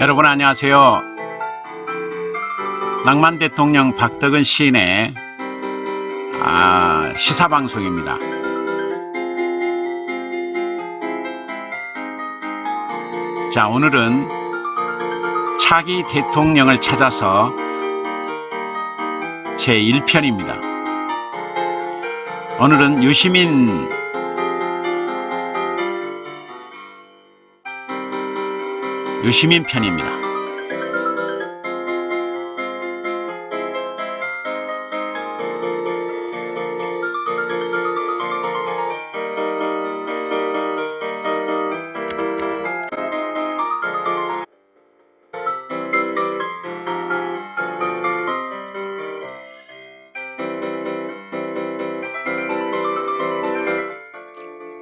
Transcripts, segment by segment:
여러분 안녕하세요. 낭만 대통령 박덕은 시인의 시사방송입니다. 자, 오늘은 차기 대통령을 찾아서 제1편입니다. 오늘은 유시민 편입니다.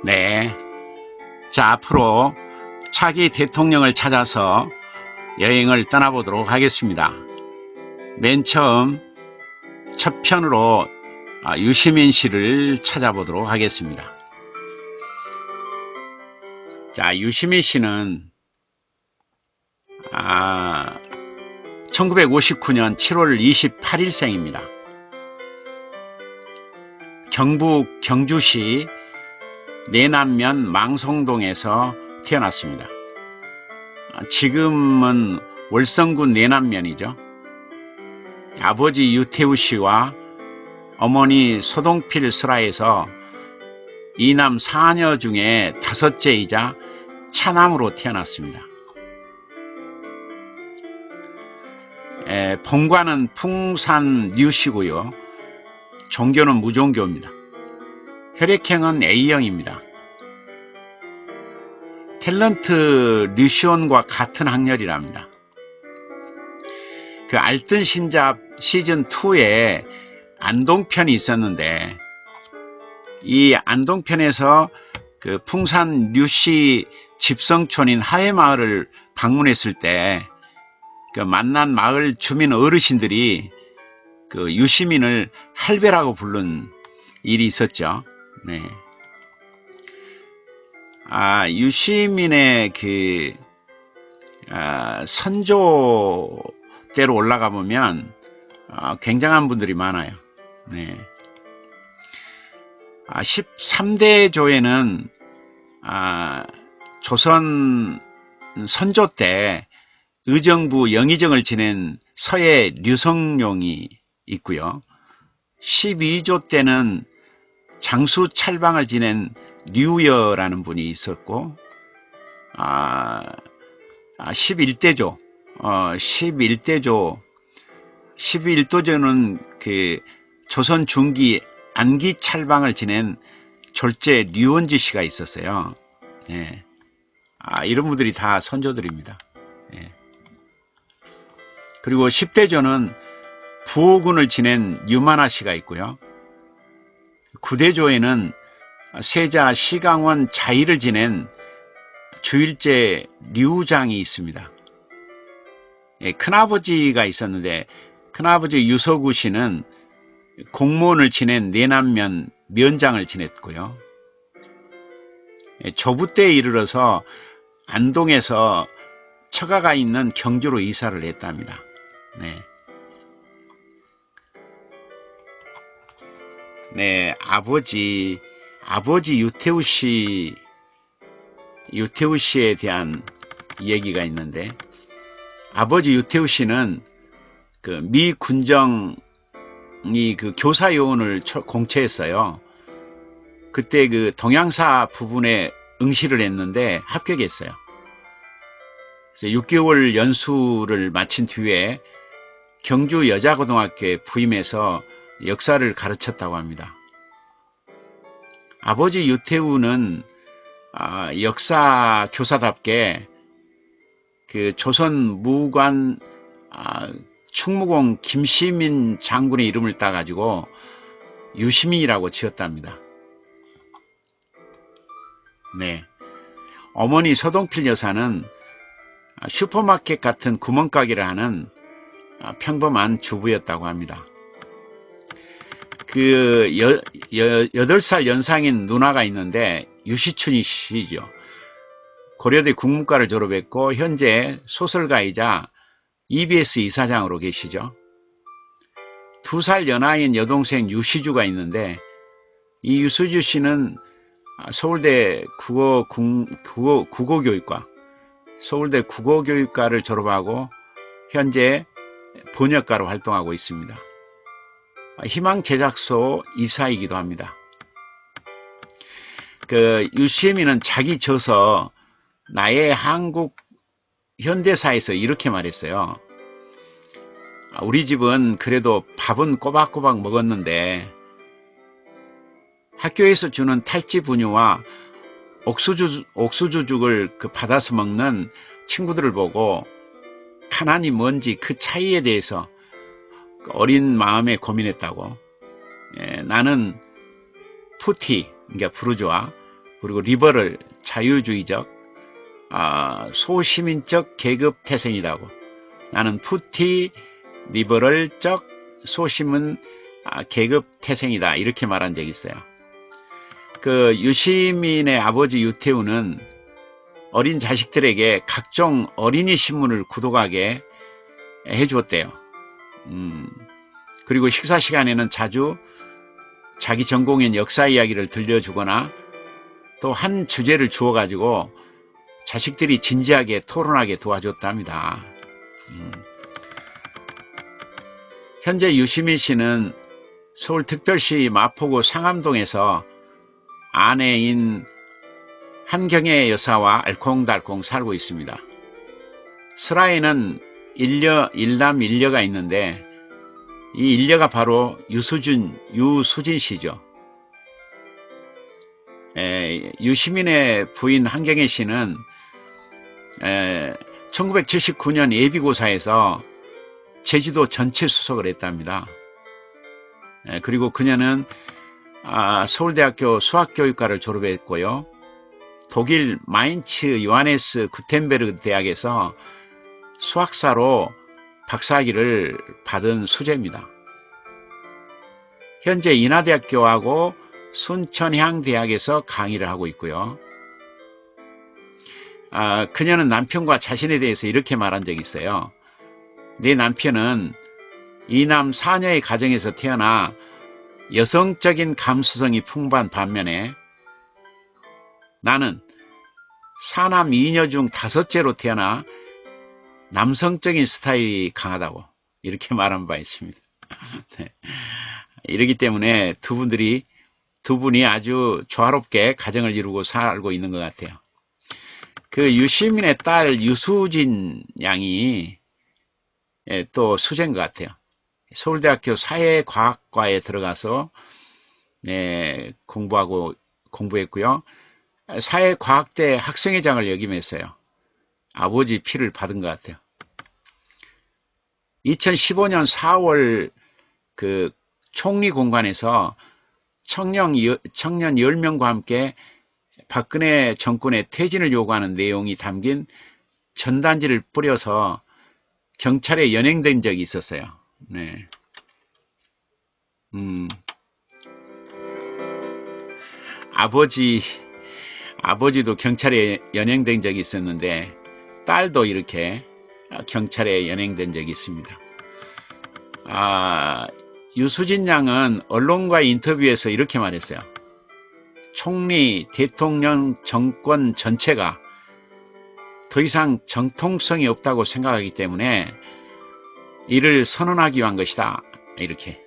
네. 자, 앞으로 차기 대통령을 찾아서 여행을 떠나보도록 하겠습니다. 맨 처음 첫 편으로 유시민 씨를 찾아보도록 하겠습니다. 자, 유시민 씨는 1959년 7월 28일생입니다. 경북 경주시 내남면 망송동에서 태어났습니다. 지금은 월성군 내남면이죠. 아버지 유태우 씨와 어머니 소동필 설아에서 이남 4녀 중에 다섯째이자 차남으로 태어났습니다. 본관은 풍산 류씨고요. 종교는 무종교입니다. 혈액형은 A형입니다. 탤런트 류시온과 같은 학년이랍니다. 그 알뜰 신잡 시즌2에 안동편이 있었는데, 이 안동편에서 그 풍산 류씨 집성촌인 하회마을을 방문했을 때, 그 만난 마을 주민 어르신들이 그 유시민을 할배라고 부른 일이 있었죠. 네. 유시민의 그 선조대로 올라가 보면 굉장한 분들이 많아요. 네. 13대 조에는 조선 선조 때 의정부 영의정을 지낸 서해 류성룡이 있고요. 12조 때는 장수 찰방을 지낸 류여라는 분이 있었고, 11대조는 그 조선 중기 안기 찰방을 지낸 졸제 류원지 씨가 있었어요. 예. 이런 분들이 다 선조들입니다. 예. 그리고 10대조는 부호군을 지낸 유만하 씨가 있고요. 9대조에는 세자 시강원 자의를 지낸 주일제 류장이 있습니다. 예, 큰아버지가 있었는데 큰아버지 유서구 씨는 공무원을 지낸 내남면 면장을 지냈고요. 예, 조부 때에 이르러서 안동에서 처가가 있는 경주로 이사를 했답니다. 네. 네, 아버지 유태우 씨에 대한 얘기가 있는데, 아버지 유태우 씨는 그 미 군정이 그 교사 요원을 공채했어요. 그때 그 동양사 부분에 응시를 했는데 합격했어요. 그래서 6개월 연수를 마친 뒤에 경주 여자고등학교에 부임해서 역사를 가르쳤다고 합니다. 아버지 유태우는 역사 교사답게 그 조선 무관 충무공 김시민 장군의 이름을 따가지고 유시민이라고 지었답니다. 네. 어머니 서동필 여사는 슈퍼마켓 같은 구멍가게를 하는 평범한 주부였다고 합니다. 그 8살 연상인 누나가 있는데 유시춘이 씨죠. 고려대 국문과를 졸업했고 현재 소설가이자 EBS 이사장으로 계시죠. 2살 연하인 여동생 유시주가 있는데 이 유시주 씨는 서울대 국어교육과 서울대 국어교육과를 졸업하고 현재 번역가로 활동하고 있습니다. 희망제작소 이사이기도 합니다. 유시민은 자기 저서 나의 한국 현대사에서 이렇게 말했어요. 우리 집은 그래도 밥은 꼬박꼬박 먹었는데 학교에서 주는 탈지 분유와 옥수수죽을 받아서 먹는 친구들을 보고 가난이 뭔지 그 차이에 대해서 어린 마음에 고민했다고. 나는 푸티, 그러니까 부르주아, 그리고 리버럴, 자유주의적, 소시민적 계급 태생이라고. 나는 푸티, 리버럴적, 소시민 계급 태생이다. 이렇게 말한 적이 있어요. 유시민의 아버지 유태우는 어린 자식들에게 각종 어린이 신문을 구독하게 해주었대요. 그리고 식사 시간에는 자주 자기 전공인 역사 이야기를 들려주거나 또 한 주제를 주어가지고 자식들이 진지하게 토론하게 도와줬답니다. 현재 유시민 씨는 서울특별시 마포구 상암동에서 아내인 한경애 여사와 알콩달콩 살고 있습니다. 슬하에는 일남 일녀가 있는데 이 일녀가 바로 유수진 씨죠. 유시민의 부인 한경애 씨는 1979년 예비고사에서 제주도 전체 수석을 했답니다. 그리고 그녀는 서울대학교 수학교육과를 졸업했고요. 독일 마인츠 요하네스 구텐베르그 대학에서 수학사로 박사학위를 받은 수재입니다. 현재 인하대학교하고 순천향대학에서 강의를 하고 있고요. 그녀는 남편과 자신에 대해서 이렇게 말한 적이 있어요. 내 남편은 2남 4녀의 가정에서 태어나 여성적인 감수성이 풍부한 반면에 나는 4남 2녀 중 5째로 태어나 남성적인 스타일이 강하다고 이렇게 말한 바 있습니다. 네. 이러기 때문에 두 분이 아주 조화롭게 가정을 이루고 살고 있는 것 같아요. 유시민의 딸 유수진 양이 또 수재인 것 같아요. 서울대학교 사회과학과에 들어가서 공부했고요. 사회과학대 학생회장을 역임했어요. 아버지 피를 받은 것 같아요. 2015년 4월 총리공관에서 청년 10명과 함께 박근혜 정권의 퇴진을 요구하는 내용이 담긴 전단지를 뿌려서 경찰에 연행된 적이 있었어요. 네. 아버지도 경찰에 연행된 적이 있었는데 딸도 이렇게 경찰에 연행된 적이 있습니다. 유수진 양은 언론과의 인터뷰에서 이렇게 말했어요. 총리, 대통령, 정권 전체가 더 이상 정통성이 없다고 생각하기 때문에 이를 선언하기 위한 것이다. 이렇게.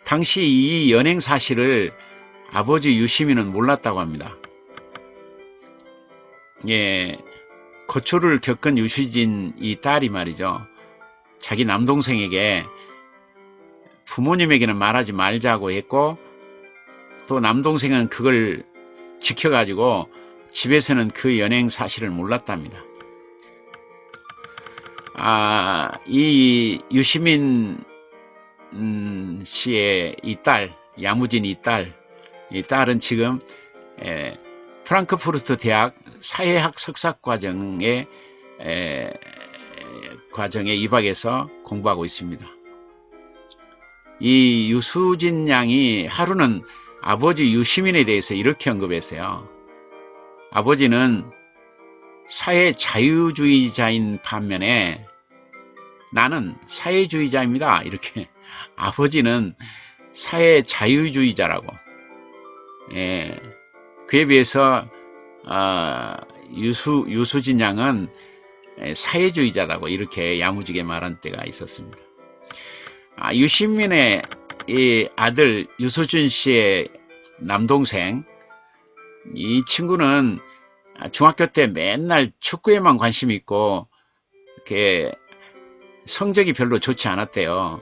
당시 이 연행 사실을 아버지 유시민은 몰랐다고 합니다. 고초를 겪은 유시진 이 딸이 말이죠. 자기 남동생에게 부모님에게는 말하지 말자고 했고 또 남동생은 그걸 지켜가지고 집에서는 그 연행 사실을 몰랐답니다. 이 유시민 씨의 이 딸, 야무진 이 딸은 지금 프랑크푸르트 대학 사회학 석사과정에 입학해서 공부하고 있습니다. 이 유수진 양이 하루는 아버지 유시민에 대해서 이렇게 언급했어요. 아버지는 사회 자유주의자인 반면에 나는 사회주의자입니다. 이렇게 아버지는 사회 자유주의자라고. 예, 그에 비해서 유수진 양은 사회주의자라고 이렇게 야무지게 말한 때가 있었습니다. 유시민의 이 아들 유수진 씨의 남동생, 이 친구는 중학교 때 맨날 축구에만 관심이 있고 이렇게 성적이 별로 좋지 않았대요.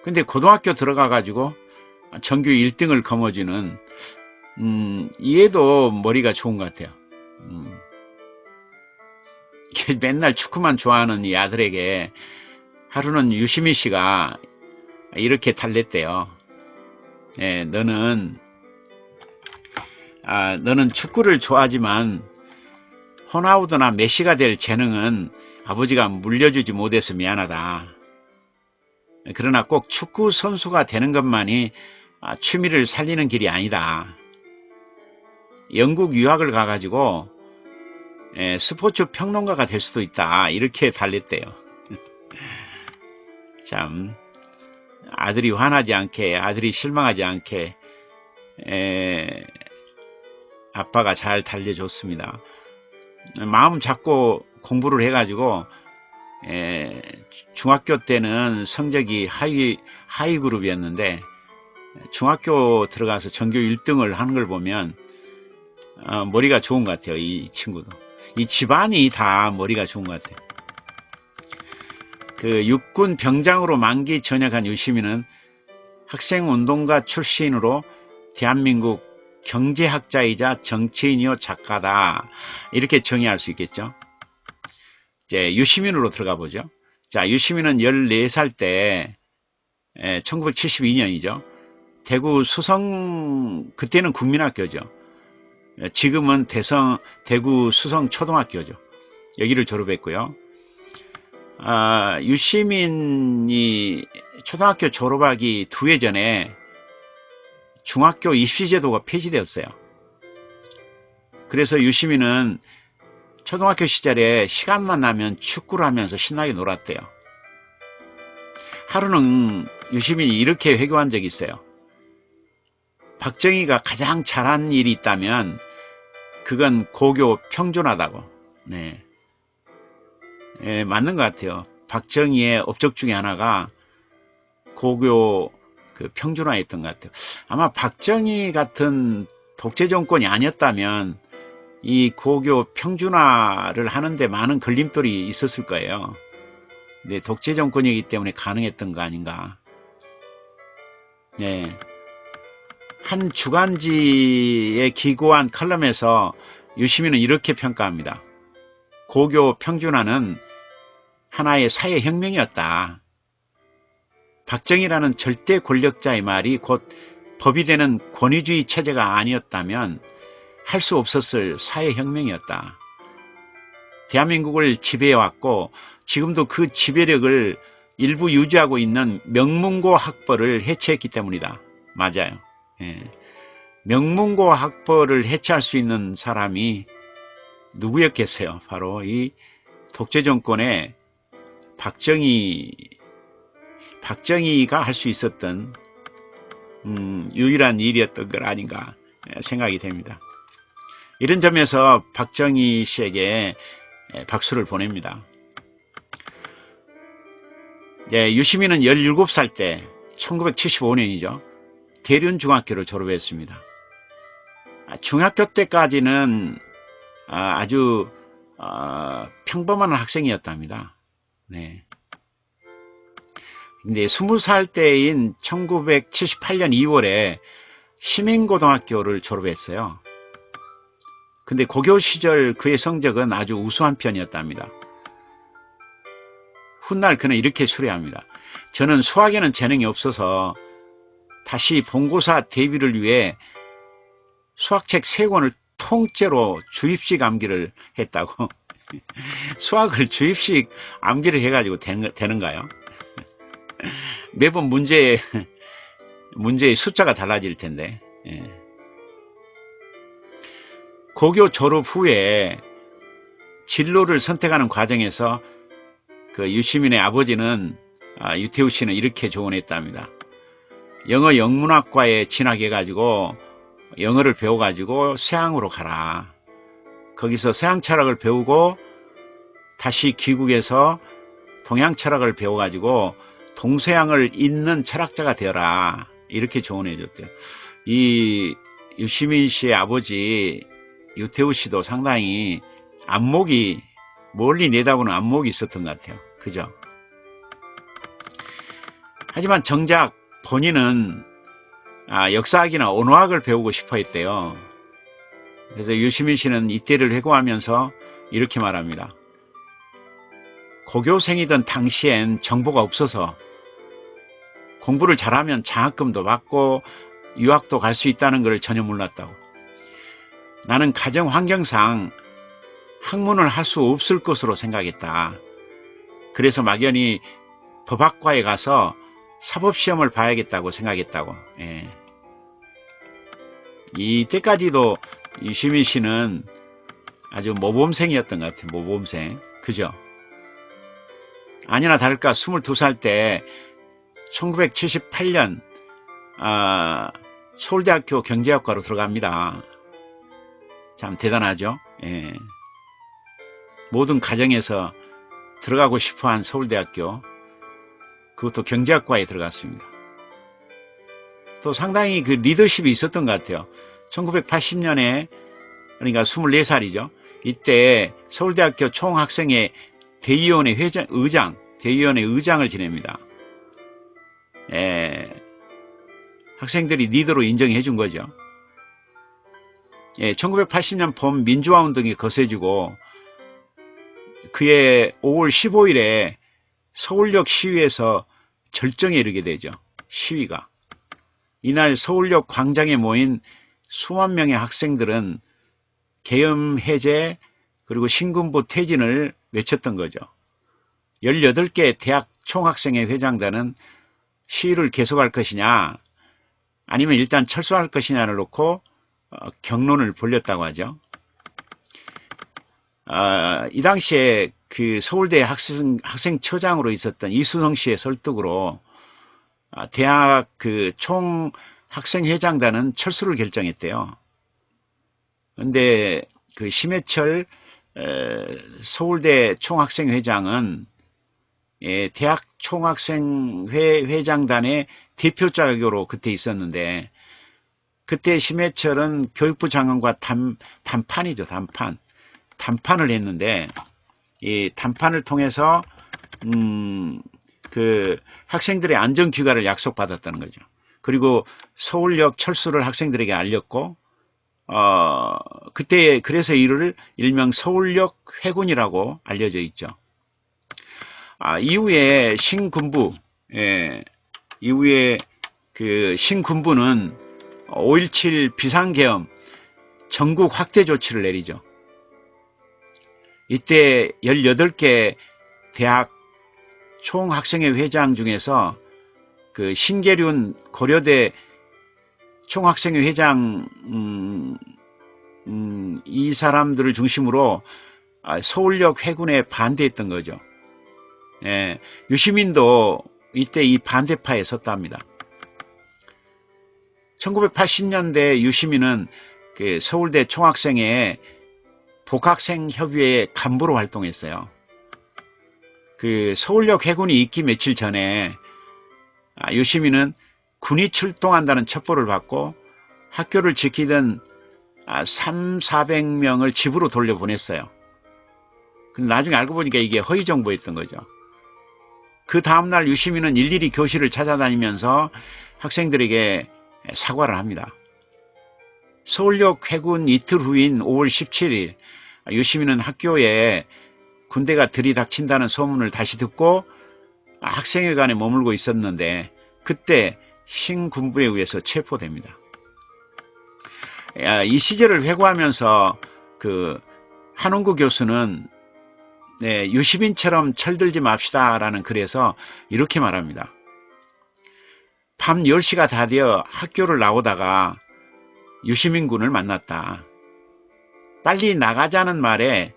근데 고등학교 들어가 가지고 전교 1등을 거머쥐는 얘도 머리가 좋은 것 같아요. 맨날 축구만 좋아하는 이 아들에게 하루는 유시민 씨가 이렇게 달랬대요. 예, 너는 축구를 좋아하지만 호나우드나 메시가 될 재능은 아버지가 물려주지 못해서 미안하다. 그러나 꼭 축구 선수가 되는 것만이 취미를 살리는 길이 아니다. 영국 유학을 가가지고 스포츠 평론가가 될 수도 있다. 이렇게 달랬대요. 참 아들이 화나지 않게, 아들이 실망하지 않게 아빠가 잘 달래줬습니다. 마음 잡고 공부를 해가지고 중학교 때는 성적이 하위 그룹이었는데 중학교 들어가서 전교 1등을 하는 걸 보면 머리가 좋은 것 같아요. 이 친구도. 이 집안이 다 머리가 좋은 것 같아요. 그 육군 병장으로 만기 전역한 유시민은 학생운동가 출신으로 대한민국 경제학자이자 정치인이요 작가다. 이렇게 정의할 수 있겠죠. 이제 유시민으로 들어가 보죠. 자, 유시민은 14살 때 1972년이죠. 대구 수성, 그때는 국민학교죠. 지금은 대구 수성 초등학교죠. 여기를 졸업했고요. 유시민이 초등학교 졸업하기 2해 전에 중학교 입시제도가 폐지되었어요. 그래서 유시민은 초등학교 시절에 시간만 나면 축구를 하면서 신나게 놀았대요. 하루는 유시민이 이렇게 회고한 적이 있어요. 박정희가 가장 잘한 일이 있다면 그건 고교 평준화다고. 네. 예, 맞는 것 같아요. 박정희의 업적 중에 하나가 고교 평준화였던 것 같아요. 아마 박정희 같은 독재 정권이 아니었다면 이 고교 평준화를 하는데 많은 걸림돌이 있었을 거예요. 근데 독재 정권이기 때문에 가능했던 거 아닌가. 네. 한 주간지에 기고한 칼럼에서 유시민은 이렇게 평가합니다. 고교 평준화는 하나의 사회혁명이었다. 박정희라는 절대 권력자의 말이 곧 법이 되는 권위주의 체제가 아니었다면 할 수 없었을 사회혁명이었다. 대한민국을 지배해왔고 지금도 그 지배력을 일부 유지하고 있는 명문고 학벌을 해체했기 때문이다. 맞아요. 예. 명문고 학벌을 해체할 수 있는 사람이 누구였겠어요? 바로 이 독재 정권의 박정희가 할 수 있었던 유일한 일이었던 것 아닌가 생각이 됩니다. 이런 점에서 박정희 씨에게 박수를 보냅니다. 네, 유시민은 17살 때 1975년이죠. 대륜중학교를 졸업했습니다. 중학교 때까지는 아주 평범한 학생이었답니다. 네. 근데 20살 때인 1978년 2월에 시민고등학교를 졸업했어요. 근데 고교 시절 그의 성적은 아주 우수한 편이었답니다. 훗날 그는 이렇게 수려합니다. 저는 수학에는 재능이 없어서 다시 본고사 대비를 위해 수학책 3권을 통째로 주입식 암기를 했다고. 수학을 주입식 암기를 해가지고 되는가요? 매번 문제의 숫자가 달라질 텐데. 예. 고교 졸업 후에 진로를 선택하는 과정에서 그 유시민의 아버지는 유태우 씨는 이렇게 조언했답니다. 영어 영문학과에 진학해가지고 영어를 배워가지고 서양으로 가라. 거기서 서양 철학을 배우고 다시 귀국해서 동양 철학을 배워가지고 동서양을 잇는 철학자가 되어라. 이렇게 조언해 줬대요. 이 유시민 씨의 아버지 유태우 씨도 상당히 안목이, 멀리 내다보는 안목이 있었던 것 같아요. 그죠? 하지만 정작 본인은 역사학이나 언어학을 배우고 싶어 했대요. 그래서 유시민 씨는 이때를 회고하면서 이렇게 말합니다. 고교생이던 당시엔 정보가 없어서 공부를 잘하면 장학금도 받고 유학도 갈 수 있다는 걸 전혀 몰랐다고. 나는 가정 환경상 학문을 할 수 없을 것으로 생각했다. 그래서 막연히 법학과에 가서 사법시험을 봐야겠다고 생각했다고. 예. 이때까지도 유시민 씨는 아주 모범생이었던 것 같아요. 모범생. 그죠? 아니나 다를까 22살 때 1978년 서울대학교 경제학과로 들어갑니다. 참 대단하죠? 예. 모든 가정에서 들어가고 싶어한 서울대학교, 그것도 경제학과에 들어갔습니다. 또 상당히 그 리더십이 있었던 것 같아요. 1980년에 그러니까 24살이죠. 이때 서울대학교 총학생회 대의원회 대의원회 의장을 지냅니다. 예, 학생들이 리더로 인정해 준 거죠. 예, 1980년 봄 민주화 운동이 거세지고 그해 5월 15일에 서울역 시위에서 절정에 이르게 되죠. 시위가. 이날 서울역 광장에 모인 수만 명의 학생들은 계엄 해제 그리고 신군부 퇴진을 외쳤던 거죠. 18개 대학 총학생회 회장단은 시위를 계속할 것이냐 아니면 일단 철수할 것이냐를 놓고 경론을 벌였다고 하죠. 이 당시에 그 서울대 학생처장으로 있었던 이수성 씨의 설득으로 대학 그 총학생회장단은 철수를 결정했대요. 그런데 그 심해철 서울대 총학생회장은 대학 총학생회 회장단의 대표 자격으로 그때 있었는데, 그때 심해철은 교육부 장관과 담판이죠. 담판을 했는데, 이 담판을 통해서 그 학생들의 안전 귀가를 약속받았다는 거죠. 그리고 서울역 철수를 학생들에게 알렸고, 그때 그래서 이를 일명 서울역 회군이라고 알려져 있죠. 이후에 신군부, 이후에 그 신군부는 5.17 비상계엄 전국 확대 조치를 내리죠. 이때 18개 대학 총학생회 회장 중에서 그 신계륜 고려대 총학생회 회장 이 사람들을 중심으로 서울역 회군에 반대했던 거죠. 예, 유시민도 이때 이 반대파에 섰답니다. 1980년대 유시민은 그 서울대 총학생회 복학생협의회 간부로 활동했어요. 그 서울역 회군이 있기 며칠 전에 유시민은 군이 출동한다는 첩보를 받고 학교를 지키던 300~400명을 집으로 돌려보냈어요. 근데 나중에 알고 보니까 이게 허위 정보였던 거죠. 그 다음날 유시민은 일일이 교실을 찾아다니면서 학생들에게 사과를 합니다. 서울역 회군 이틀 후인 5월 17일 유시민은 학교에 군대가 들이닥친다는 소문을 다시 듣고 학생회관에 머물고 있었는데 그때 신군부에 의해서 체포됩니다. 이 시절을 회고하면서 그 한홍구 교수는 유시민처럼 철들지 맙시다라는 글에서 이렇게 말합니다. 밤 10시가 다 되어 학교를 나오다가 유시민 군을 만났다. 빨리 나가자는 말에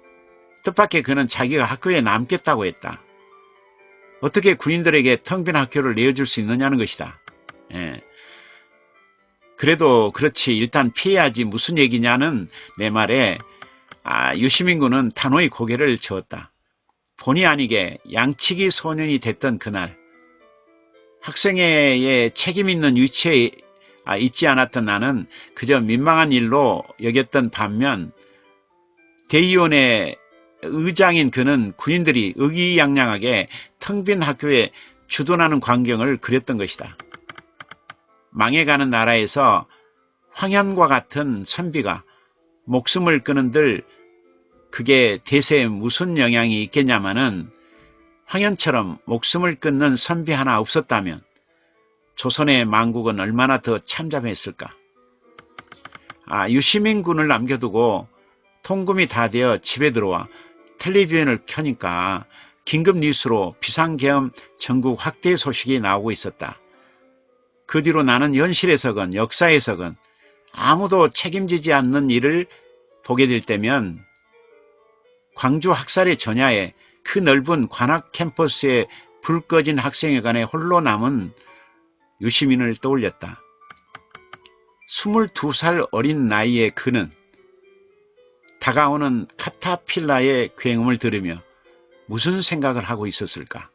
뜻밖의 그는 자기가 학교에 남겠다고 했다. 어떻게 군인들에게 텅 빈 학교를 내어줄 수 있느냐는 것이다. 예. 그래도 그렇지 일단 피해야지 무슨 얘기냐는 내 말에 유시민 군은 단호히 고개를 저었다. 본의 아니게 양치기 소년이 됐던 그날 학생회에 책임 있는 위치에 있지 않았던 나는 그저 민망한 일로 여겼던 반면 대의원의 의장인 그는 군인들이 의기양양하게 텅 빈 학교에 주둔하는 광경을 그렸던 것이다. 망해가는 나라에서 황현과 같은 선비가 목숨을 끊은들 그게 대세에 무슨 영향이 있겠냐마는 황현처럼 목숨을 끊는 선비 하나 없었다면 조선의 망국은 얼마나 더 참담했을까. 유시민 군을 남겨두고 통금이 다 되어 집에 들어와 텔레비전을 켜니까 긴급 뉴스로 비상계엄 전국 확대 소식이 나오고 있었다. 그 뒤로 나는 현실에서건 역사에서건 아무도 책임지지 않는 일을 보게 될 때면 광주 학살의 전야에 그 넓은 관악 캠퍼스에 불 꺼진 학생회관에 홀로 남은 유시민을 떠올렸다. 22살 어린 나이에 그는 다가오는 카타필라의 굉음을 들으며 무슨 생각을 하고 있었을까?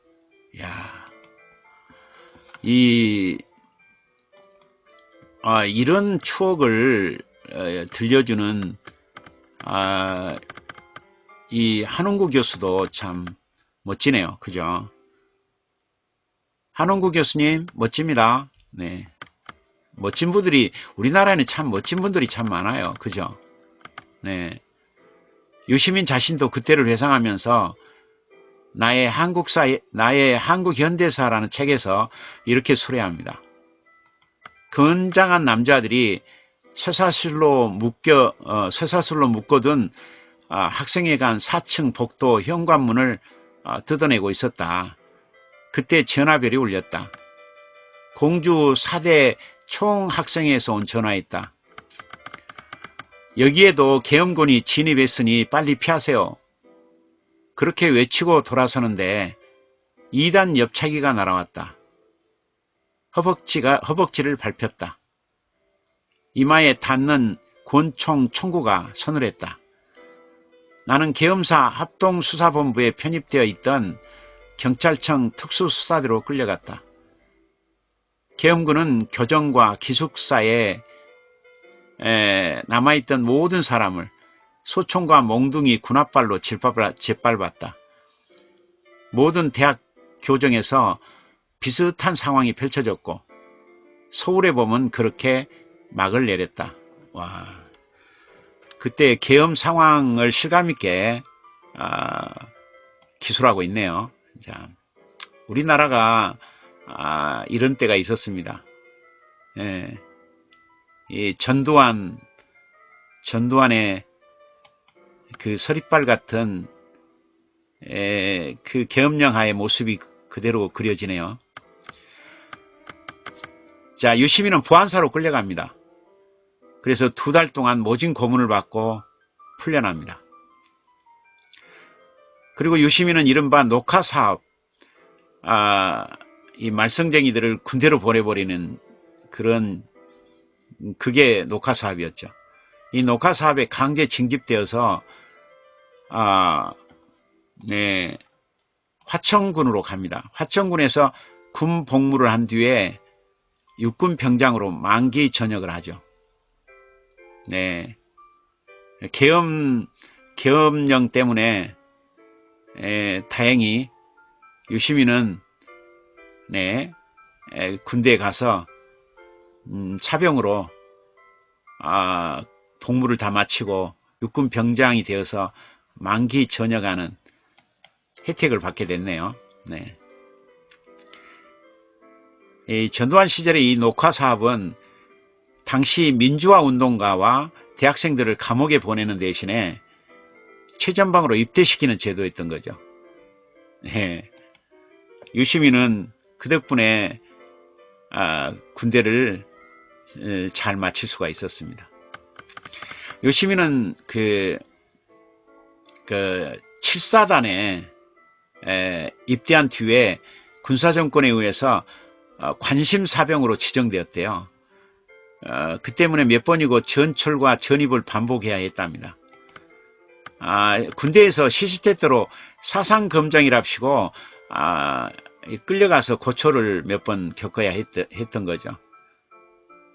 이런 추억을 들려주는 이 한홍구 교수도 참 멋지네요. 그죠? 한홍구 교수님 멋집니다. 네. 멋진 분들이 우리나라에는 참 멋진 분들이 참 많아요. 그죠? 네. 유시민 자신도 그때를 회상하면서 나의 한국 현대사라는 책에서 이렇게 수레합니다. 건장한 남자들이 쇠사슬로 묶어둔 학생회관 4층 복도 현관문을 뜯어내고 있었다. 그때 전화벨이 울렸다. 공주 4대 총학생회에서 온 전화였다. 여기에도 계엄군이 진입했으니 빨리 피하세요. 그렇게 외치고 돌아서는데 2단 옆차기가 날아왔다. 허벅지를 밟혔다. 이마에 닿는 권총 총구가 서늘했다. 나는 계엄사 합동수사본부에 편입되어 있던 경찰청 특수수사대로 끌려갔다. 계엄군은 교정과 기숙사에 남아있던 모든 사람을 소총과 몽둥이 군합발로 짓밟았다. 모든 대학 교정에서 비슷한 상황이 펼쳐졌고 서울의 봄은 그렇게 막을 내렸다. 와, 그때 계엄 상황을 실감있게 기술하고 있네요. 자, 우리나라가 이런 때가 있었습니다. 예, 이 전두환의 그 서리빨 같은 그 계엄령하의 모습이 그대로 그려지네요. 자, 유시민은 부안사로 끌려갑니다. 그래서 2달 동안 모진 고문을 받고 풀려납니다. 그리고 유시민은 이른바 녹화사업, 이 말썽쟁이들을 군대로 보내버리는 그게 녹화사업이었죠. 이 녹화사업에 강제 징집되어서 화천군으로 갑니다. 화천군에서 군 복무를 한 뒤에 육군 병장으로 만기 전역을 하죠. 네, 계엄령 때문에 다행히 유시민은 군대에 가서 차병으로 복무를 다 마치고 육군 병장이 되어서 만기 전역하는 혜택을 받게 됐네요. 네. 이 전두환 시절의 이 녹화 사업은 당시 민주화 운동가와 대학생들을 감옥에 보내는 대신에 최전방으로 입대시키는 제도였던 거죠. 네. 유시민은 그 덕분에 군대를 잘 마칠 수가 있었습니다. 요시미는 그 7사단에 입대한 뒤에 군사정권에 의해서 관심사병으로 지정되었대요. 그 때문에 몇 번이고 전철과 전입을 반복해야 했답니다. 군대에서 시시때때로 사상검정이랍시고 끌려가서 고초를 몇 번 겪어야 했던 거죠.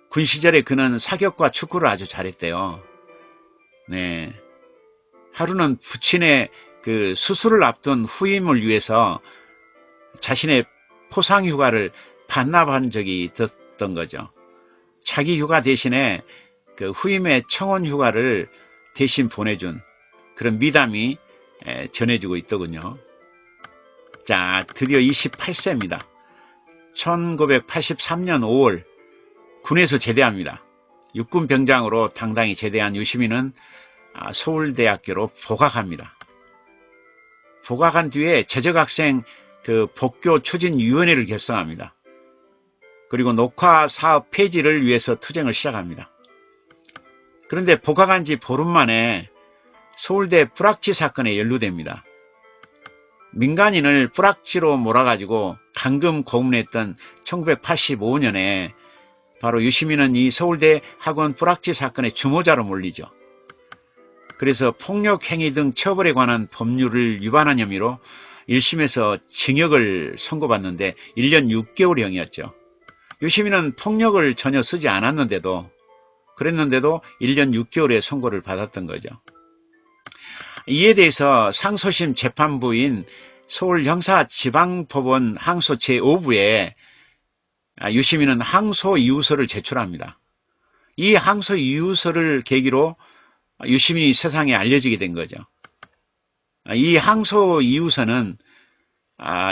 군 시절에 그는 사격과 축구를 아주 잘했대요. 네. 하루는 부친의 그 수술을 앞둔 후임을 위해서 자신의 포상 휴가를 반납한 적이 있었던 거죠. 자기 휴가 대신에 그 후임의 청원 휴가를 대신 보내준 그런 미담이 전해지고 있더군요. 자, 드디어 28세입니다. 1983년 5월 군에서 제대합니다. 육군병장으로 당당히 제대한 요시미는 서울대학교로 복학합니다. 복학한 뒤에 재적학생 그 복교 추진위원회를 결성합니다. 그리고 녹화사업 폐지를 위해서 투쟁을 시작합니다. 그런데 복학한 지 보름 만에 서울대 뿌락지 사건에 연루됩니다. 민간인을 뿌락지로 몰아가지고 감금 고문했던 1985년에 바로 요시미는 이 서울대 학원 뿌락지 사건의 주모자로 몰리죠. 그래서 폭력행위 등 처벌에 관한 법률을 위반한 혐의로 1심에서 징역을 선고받는데 1년 6개월형이었죠. 요시미는 폭력을 전혀 쓰지 않았는데도 그랬는데도 1년 6개월의 선고를 받았던 거죠. 이에 대해서 상소심 재판부인 서울형사지방법원 항소 제5부에 요시미는 항소 이유서를 제출합니다. 이 항소 이유서를 계기로 요시미 세상에 알려지게 된 거죠. 이 항소 이유서는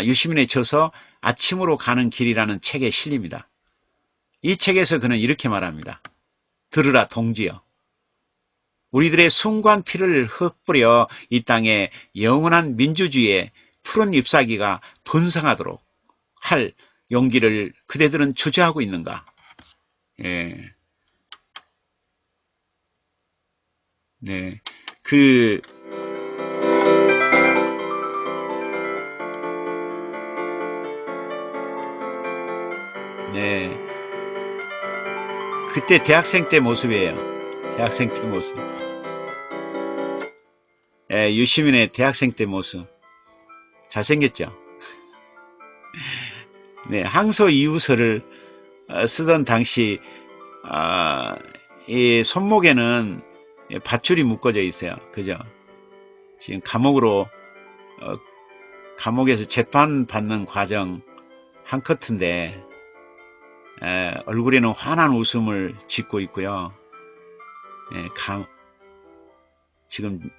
요시민의 저서 아침으로 가는 길이라는 책에 실립니다. 이 책에서 그는 이렇게 말합니다. 들으라 동지여. 우리들의 순관 피를 흩뿌려 이 땅에 영원한 민주주의의 푸른 잎사귀가 번성하도록 할 용기를 그대들은 주저하고 있는가? 예. 네. 네. 그때 대학생 때 모습이에요. 대학생 때 모습. 예, 유시민의 대학생 때 모습. 잘생겼죠? 네, 항소 이유서를 쓰던 당시, 이 손목에는 밧줄이 묶어져 있어요. 그죠? 지금 감옥에서 재판받는 과정 한 커트인데, 얼굴에는 환한 웃음을 짓고 있고요. 지금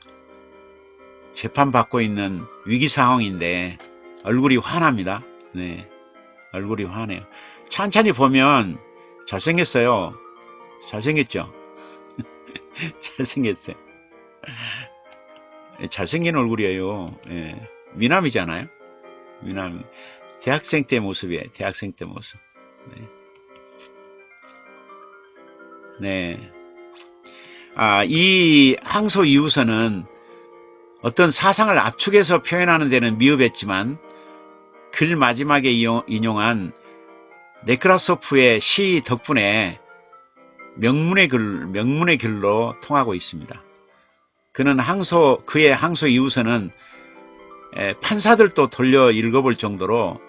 재판받고 있는 위기 상황인데 얼굴이 환합니다. 네, 얼굴이 환해요. 천천히 보면 잘생겼어요. 잘생겼죠? 잘생겼어요. 잘생긴 얼굴이에요. 미남이잖아요. 미남. 대학생 때 모습이에요. 대학생 때 모습. 네. 이 항소 이유서는 어떤 사상을 압축해서 표현하는 데는 미흡했지만 글 마지막에 인용한 네크라소프의 시 덕분에 명문의 글로 통하고 있습니다. 그의 항소 이유서는 판사들도 돌려 읽어볼 정도로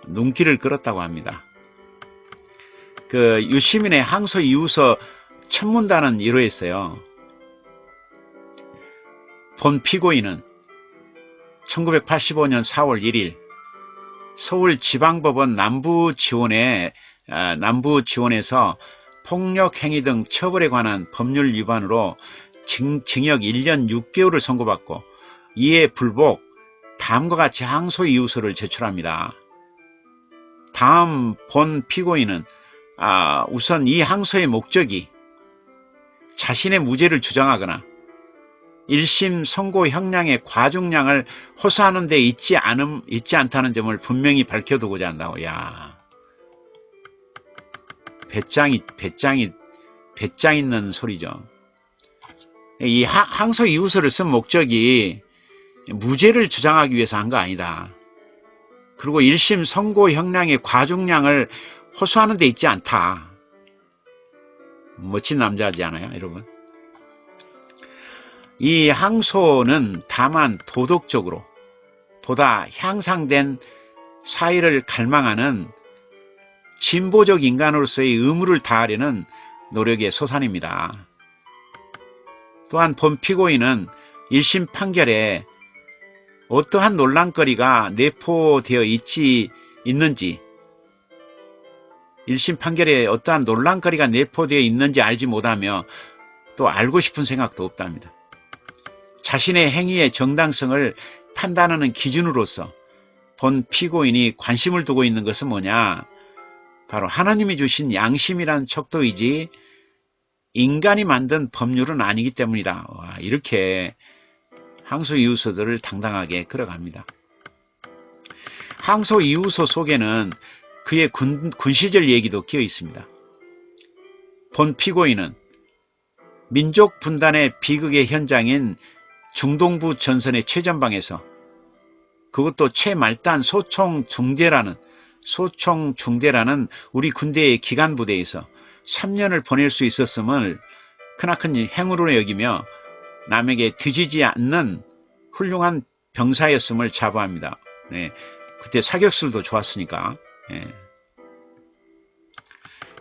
눈길을 끌었다고 합니다. 유시민의 항소 이유서 천문단은 이러했어요. 본 피고인은 1985년 4월 1일 서울지방법원 남부지원에서 폭력행위 등 처벌에 관한 법률 위반으로 징역 1년 6개월을 선고받고 이에 불복 다음과 같이 항소 이유서를 제출합니다. 다음 본 피고인은 우선 이 항소의 목적이 자신의 무죄를 주장하거나 1심 선고 형량의 과중량을 호소하는 데 있지 않다는 점을 분명히 밝혀두고자 한다고. 야, 배짱 있는 소리죠. 이 항소 이유서를 쓴 목적이 무죄를 주장하기 위해서 한 거 아니다. 그리고 1심 선고 형량의 과중량을 호소하는 데 있지 않다. 멋진 남자지 않아요, 여러분? 이 항소는 다만 도덕적으로 보다 향상된 사회를 갈망하는 진보적 인간으로서의 의무를 다하려는 노력의 소산입니다. 또한 본 피고인은 1심 판결에 어떠한 논란거리가 내포되어 있는지 1심 판결에 어떠한 논란거리가 내포되어 있는지 알지 못하며 또 알고 싶은 생각도 없답니다. 자신의 행위의 정당성을 판단하는 기준으로서 본 피고인이 관심을 두고 있는 것은 뭐냐? 바로 하나님이 주신 양심이란 척도이지 인간이 만든 법률은 아니기 때문이다. 와, 이렇게 항소 이유서들을 당당하게 걸어갑니다. 항소 이유서 속에는 그의 군 시절 얘기도 끼어 있습니다. 본 피고인은 민족 분단의 비극의 현장인 중동부 전선의 최전방에서 그것도 최말단 소총중대라는 우리 군대의 기간부대에서 3년을 보낼 수 있었음을 크나큰 행운으로 여기며 남에게 뒤지지 않는 훌륭한 병사였음을 자부합니다. 네, 그때 사격술도 좋았으니까. 네.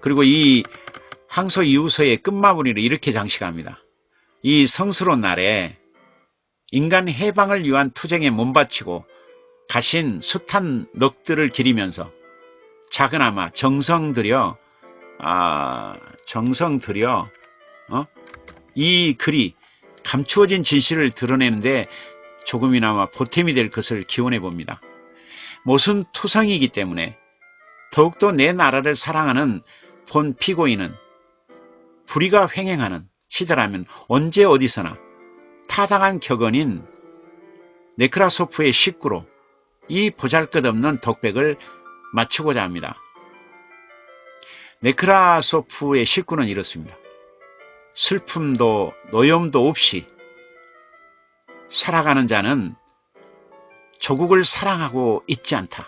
그리고 이 항소 이유서의 끝마무리를 이렇게 장식합니다. 이 성스러운 날에 인간 해방을 위한 투쟁에 몸바치고 가신 숱한 넋들을 기리면서 작은아마 정성 들여 이 글이 감추어진 진실을 드러내는데 조금이나마 보탬이 될 것을 기원해 봅니다. 모순 투성이기 때문에 더욱더 내 나라를 사랑하는 본 피고인은 불의가 횡행하는 시대라면 언제 어디서나 타당한 격언인 네크라소프의 식구로 이 보잘것없는 독백을 맞추고자 합니다. 네크라소프의 식구는 이렇습니다. 슬픔도 노염도 없이 살아가는 자는 조국을 사랑하고 있지 않다.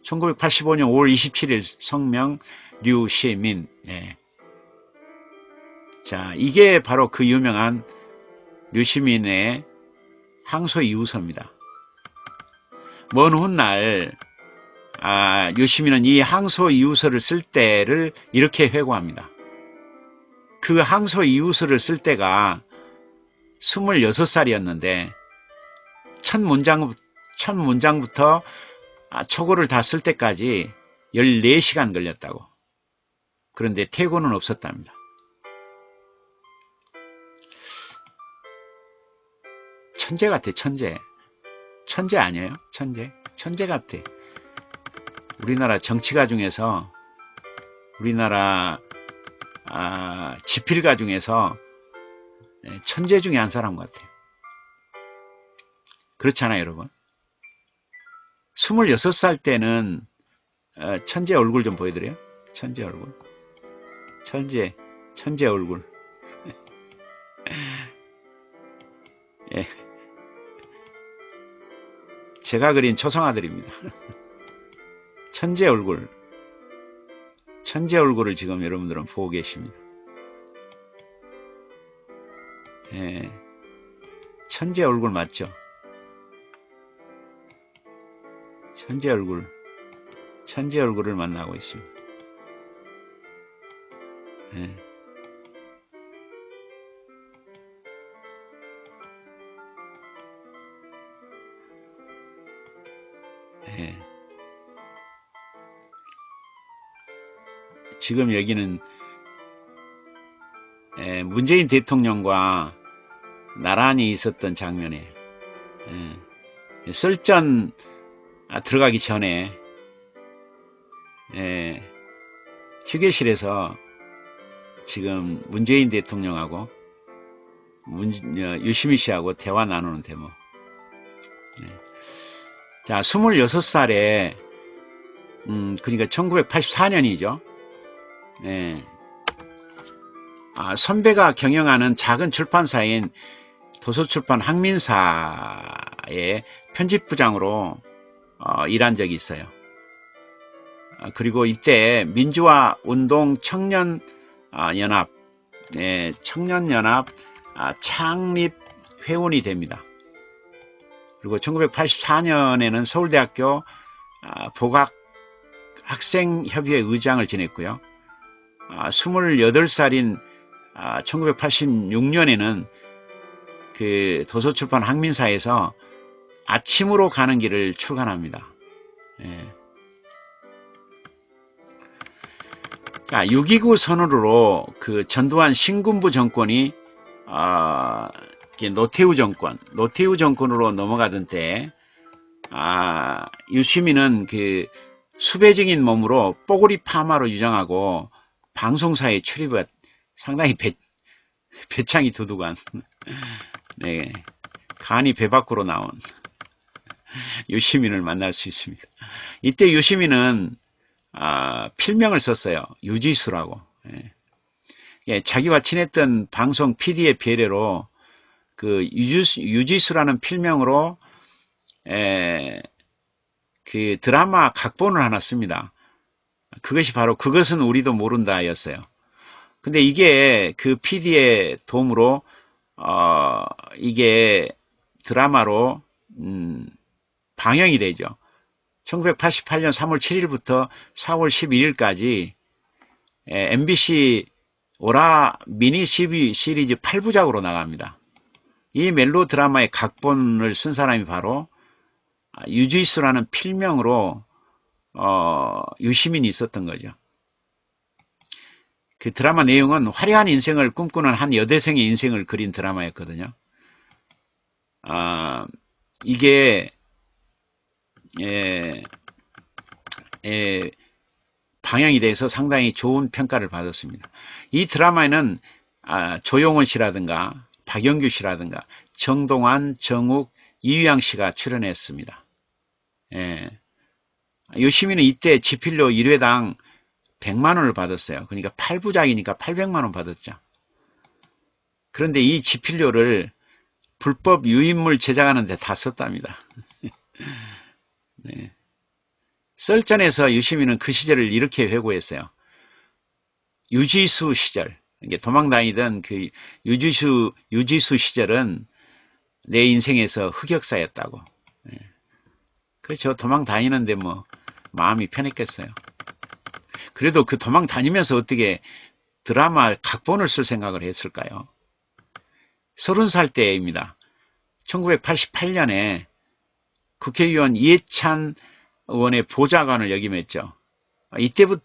1985년 5월 27일 성명 류시민. 네. 자, 이게 바로 그 유명한 류시민의 항소 이유서입니다. 먼 훗날 류시민은 이 항소 이유서를 쓸 때를 이렇게 회고합니다. 그 항소 이유서를 쓸 때가 26살이었는데 첫 문장부터 초고를 다 쓸 때까지 14시간 걸렸다고. 그런데 퇴고는 없었답니다. 천재 같아, 천재. 천재 아니에요? 천재 같아. 우리나라 정치가 중에서, 우리나라 지필가 중에서 천재 중에 한 사람 같아요. 그렇잖아요, 여러분. 26살 때는 천재 얼굴 좀 보여드려요. 천재 얼굴. 천재 얼굴. 예. 제가 그린 초상화들입니다. 천재 얼굴. 천재 얼굴을 지금 여러분들은 보고 계십니다. 예. 천재 얼굴 맞죠? 천재 얼굴을 만나고 있습니다. 예. 예. 지금 여기는 문재인 대통령과 나란히 있었던 장면이에요. 예. 설전 들어가기 전에 휴게실에서 지금 문재인 대통령하고 유시민 씨하고 대화 나누는 대목. 자, 26살에 그러니까 1984년이죠. 선배가 경영하는 작은 출판사인 도서출판 항민사의 편집부장으로 일한 적이 있어요. 그리고 이때 민주화 운동 청년연합 창립 회원이 됩니다. 그리고 1984년에는 서울대학교 복학학생협의회 의장을 지냈고요. 28살인 1986년에는 그 도서출판 항민사에서 아침으로 가는 길을 출간합니다. 자, 6.29 선언으로 그 전두환 신군부 정권이 노태우 정권으로 넘어가던 때 유시민은 그 수배적인 몸으로 뽀글이 파마로 유장하고 방송사에 출입해 상당히 배창이 두둑한 네, 간이 배 밖으로 나온 유시민을 만날 수 있습니다. 이때 유시민은 필명을 썼어요. 유지수라고. 자기와 친했던 방송 PD의 배려로 그 유지수라는 필명으로 그 드라마 각본을 하나 씁니다. 그것이 바로 그것은 우리도 모른다 였어요. 근데 이게 그 PD의 도움으로 이게 드라마로 방영이 되죠. 1988년 3월 7일부터 4월 11일까지 MBC 오라 미니 시리즈 8부작으로 나갑니다. 이 멜로 드라마의 각본을 쓴 사람이 바로 유지수라는 필명으로 유시민이 있었던 거죠. 그 드라마 내용은 화려한 인생을 꿈꾸는 한 여대생의 인생을 그린 드라마였거든요. 이게 방영이 돼서 상당히 좋은 평가를 받았습니다. 이 드라마에는 조용원 씨라든가 박영규 씨라든가 정동환, 정욱, 이유양 씨가 출연했습니다. 유시민은 이때 지필료 1회당 100만 원을 받았어요. 그러니까 8부작이니까 800만 원 받았죠. 그런데 이 지필료를 불법 유인물 제작하는 데 다 썼답니다. 네. 썰전에서 유시민은 그 시절을 이렇게 회고했어요. 유지수 시절, 도망다니던 그 유지수 시절은 내 인생에서 흑역사였다고. 네. 그렇죠. 도망다니는데 뭐 마음이 편했겠어요. 그래도 그 도망다니면서 어떻게 드라마 각본을 쓸 생각을 했을까요? 30살 때입니다. 1988년에 국회의원 이해찬 의원의 보좌관을 역임했죠. 이때부터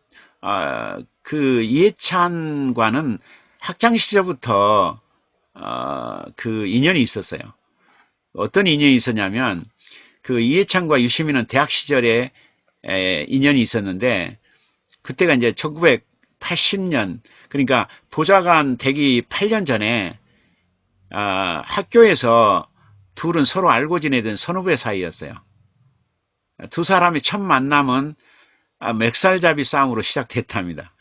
그 이해찬과는 학창 시절부터 그 인연이 있었어요. 어떤 인연이 있었냐면 그 이해찬과 유시민은 대학 시절에 인연이 있었는데 그때가 이제 1980년 그러니까 보좌관 되기 8년 전에 학교에서 둘은 서로 알고 지내던 선후배 사이였어요. 두 사람의 첫 만남은 멱살잡이 싸움으로 시작됐답니다.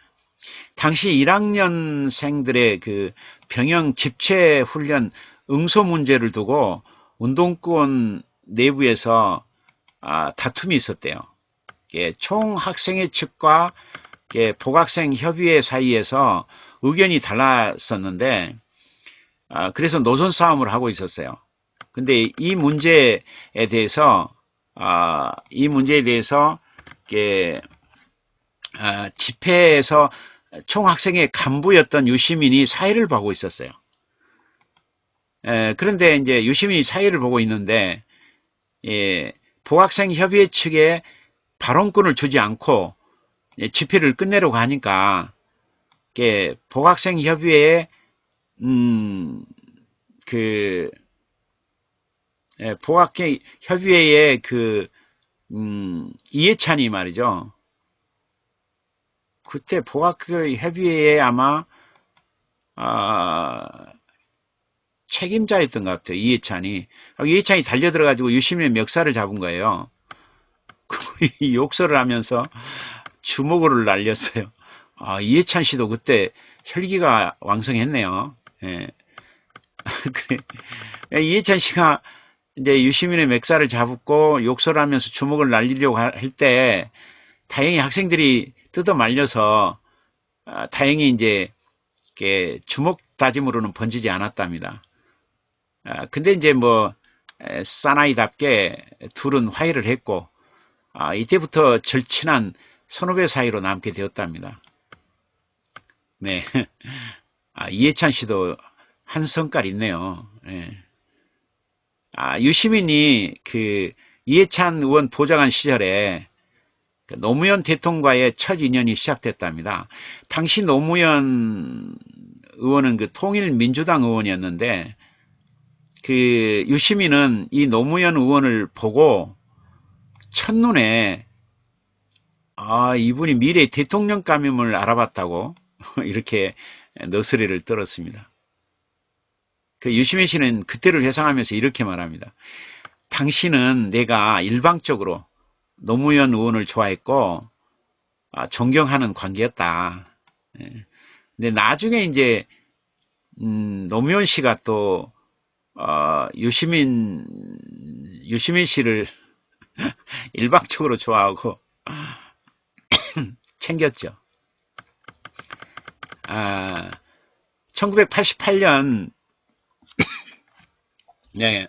당시 1학년생들의 그 병영 집체 훈련 응소 문제를 두고 운동권 내부에서 다툼이 있었대요. 총학생회 측과 복학생 협의회 사이에서 의견이 달랐었는데 그래서 노선 싸움을 하고 있었어요. 근데 이 문제에 대해서 집회에서 총학생회 간부였던 유시민이 사회를 보고 있었어요. 그런데 이제 유시민이 사회를 보고 있는데 복학생 협의회 측에 발언권을 주지 않고 집회를 끝내려고 하니까 복학생 협의회에 복학생 협의회의 이해찬이 말이죠. 그때 복학협의회에 아마 책임자였던 것 같아요. 이해찬이 달려들어가지고 유시민의 멱살을 잡은 거예요. 욕설을 하면서 주먹으로 날렸어요. 이해찬 씨도 그때 혈기가 왕성했네요. 예. 그래. 이해찬 씨가 이제 유시민의 멱살을 잡고 욕설을 하면서 주먹을 날리려고 할 때 다행히 학생들이 뜯어 말려서 다행히 이제 주먹 다짐으로는 번지지 않았답니다. 근데 이제 뭐 사나이답게 둘은 화해를 했고 이때부터 절친한 선후배 사이로 남게 되었답니다. 네. 이해찬 씨도 한 성깔 있네요. 네. 유시민이 그 이해찬 의원 보좌관 시절에 노무현 대통령과의 첫 인연이 시작됐답니다. 당시 노무현 의원은 그 통일민주당 의원이었는데 그 유시민은 이 노무현 의원을 보고 첫눈에 이분이 미래 대통령감임을 알아봤다고 이렇게 너스레를 떨었습니다. 그 유시민 씨는 그때를 회상하면서 이렇게 말합니다. 당신은 내가 일방적으로 노무현 의원을 좋아했고 존경하는 관계였다. 근데 나중에 이제 노무현 씨가 또 유시민 씨를 일방적으로 좋아하고 챙겼죠. 1988년 네.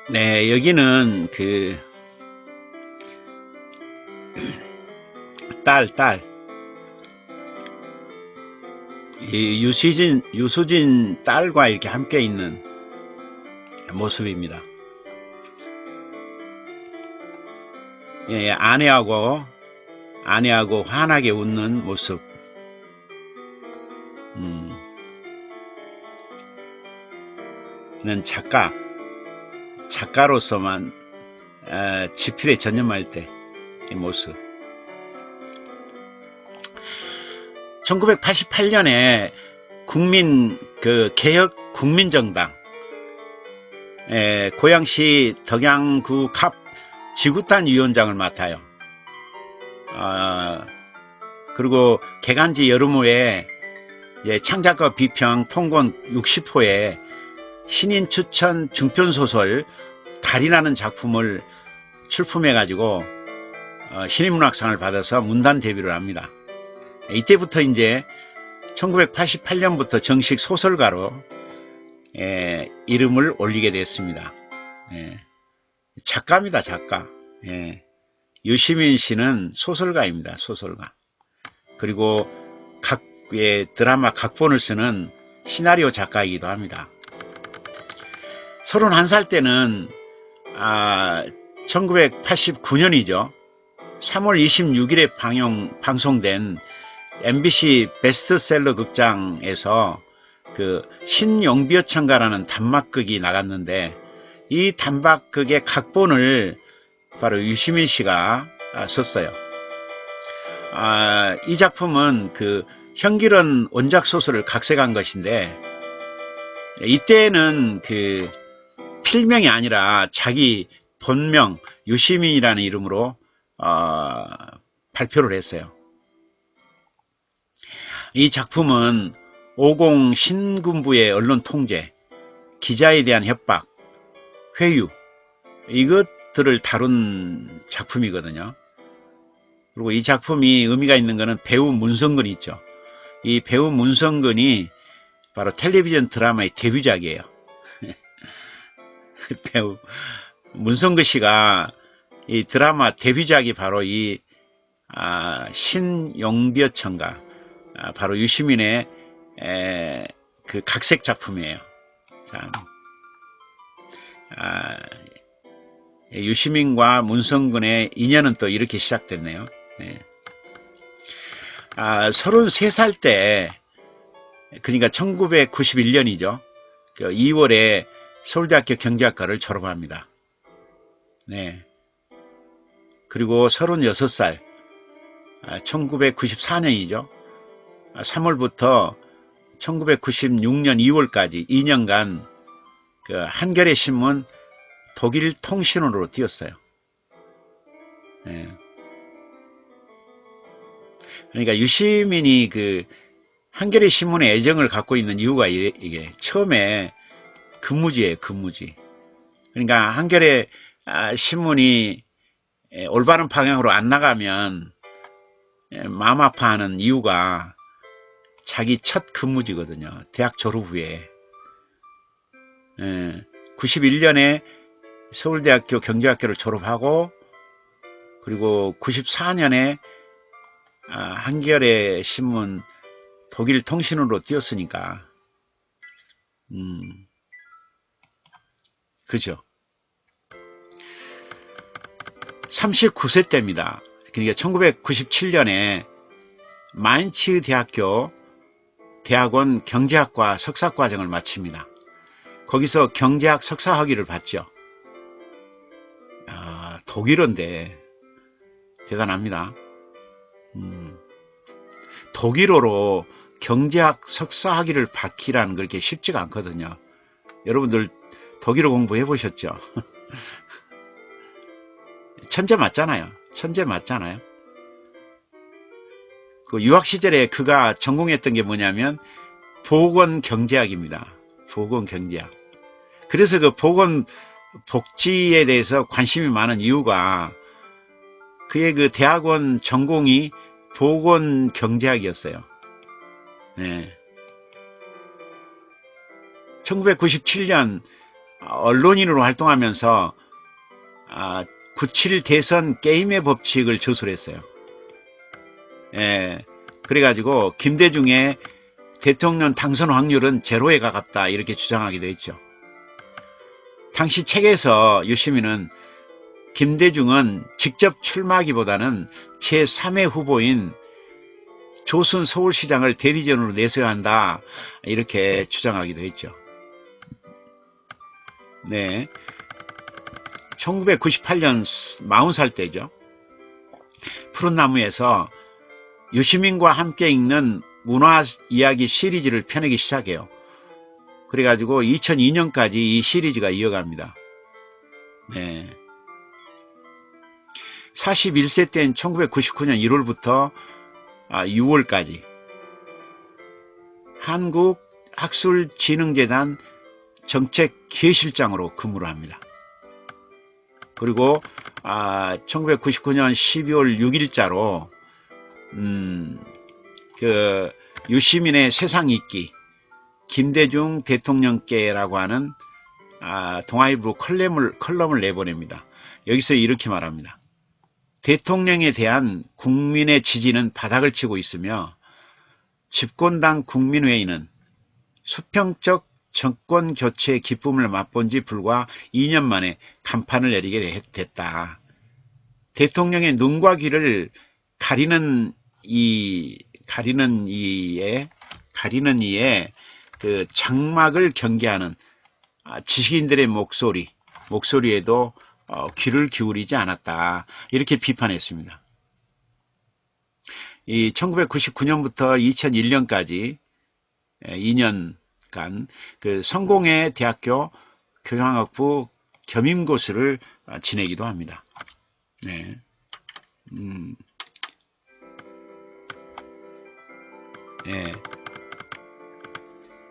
네, 여기는 그 딸. 이 유수진 딸과 이렇게 함께 있는 모습입니다. 예, 아내하고 환하게 웃는 모습. 는 작가로서만 지필에 전념할 때 이 모습. 1988년에 개혁 국민정당 고양시 덕양구 갑 지구단 위원장을 맡아요. 그리고 개간지 여름 후에 창작과 비평 통권 60호에 신인 추천 중편소설 달이라는 작품을 출품해 가지고 신인문학상을 받아서 문단 데뷔를 합니다. 이때부터 이제 1988년부터 정식 소설가로 이름을 올리게 됐습니다. 작가입니다, 작가. 유시민 씨는 소설가입니다, 소설가. 그리고 드라마 각본을 쓰는 시나리오 작가이기도 합니다. 31살 때는 1989년이죠. 3월 26일에 방송된 MBC 베스트셀러 극장에서 그 신영비어천가라는 단막극이 나갔는데 이 단막극의 각본을 바로 유시민 씨가 썼어요. 이 작품은 그 현길원 원작 소설을 각색한 것인데 이때는 그 필명이 아니라 자기 본명 유시민이라는 이름으로 발표를 했어요. 이 작품은 50 신군부의 언론 통제, 기자에 대한 협박, 회유 이것들을 다룬 작품이거든요. 그리고 이 작품이 의미가 있는 것은 배우 문성근이 있죠. 이 배우 문성근이 바로 텔레비전 드라마의 데뷔작이에요. 배우 문성근 씨가 이 드라마 데뷔작이 바로 이 신용비어천가 바로 유시민의 그 각색 작품이에요. 자, 유시민과 문성근의 인연은 또 이렇게 시작됐네요. 33살 때, 그러니까 1991년이죠. 2월에 서울대학교 경제학과를 졸업합니다. 네. 그리고 36살, 1994년이죠. 3월부터 1996년 2월까지 2년간 한겨레 신문 독일 통신원으로 뛰었어요. 네. 그러니까 유시민이 한겨레 신문에 애정을 갖고 있는 이유가 이게 처음에 근무지예요, 근무지. 그러니까 한겨레 신문이 올바른 방향으로 안 나가면 마음 아파하는 이유가 자기 첫 근무지거든요. 대학 졸업 후에. 91년에 서울대학교 경제학교를 졸업하고 그리고 94년에 한겨레 신문 독일 통신으로 뛰었으니까 그죠. 39세 때입니다. 그러니까 1997년에 마인츠 대학원 경제학과 석사과정을 마칩니다. 거기서 경제학 석사 학위를 받죠. 독일어인데 대단합니다. 독일어로 경제학 석사 학위를 받기란 그렇게 쉽지가 않거든요. 여러분들 독일어 공부해 보셨죠? 천재 맞잖아요. 천재 맞잖아요. 유학 시절에 그가 전공했던 게 뭐냐면 보건경제학입니다. 보건경제학. 그래서 보건 복지에 대해서 관심이 많은 이유가 그의 대학원 전공이 보건경제학이었어요. 네. 1997년 언론인으로 활동하면서 97 대선 게임의 법칙을 저술했어요. 그래가지고 김대중의 대통령 당선 확률은 제로에 가깝다 이렇게 주장하기도 했죠. 당시 책에서 유시민은 김대중은 직접 출마하기보다는 제3의 후보인 조순 서울시장을 대리전으로 내세워야 한다 이렇게 주장하기도 했죠. 네, 1998년 40살 때죠. 푸른 나무에서 유시민과 함께 읽는 문화 이야기 시리즈를 펴내기 시작해요. 그래가지고 2002년까지 이 시리즈가 이어갑니다. 네. 41세 때인 1999년 1월부터 6월까지 한국학술진흥재단 정책기획실장으로 근무를 합니다. 그리고 1999년 12월 6일자로 유시민의 세상 읽기 김대중 대통령께라고 하는 동아일보 컬럼을 내보냅니다. 여기서 이렇게 말합니다. 대통령에 대한 국민의 지지는 바닥을 치고 있으며 집권당 국민회의는 수평적 정권 교체의 기쁨을 맛본 지 불과 2년 만에 간판을 내리게 됐다. 대통령의 눈과 귀를 가리는 이에 그 장막을 경계하는 지식인들의 목소리에도 귀를 기울이지 않았다. 이렇게 비판했습니다. 이 1999년부터 2001년까지 2년간 그 성공회 대학교 교양학부 겸임고시를 지내기도 합니다. 네.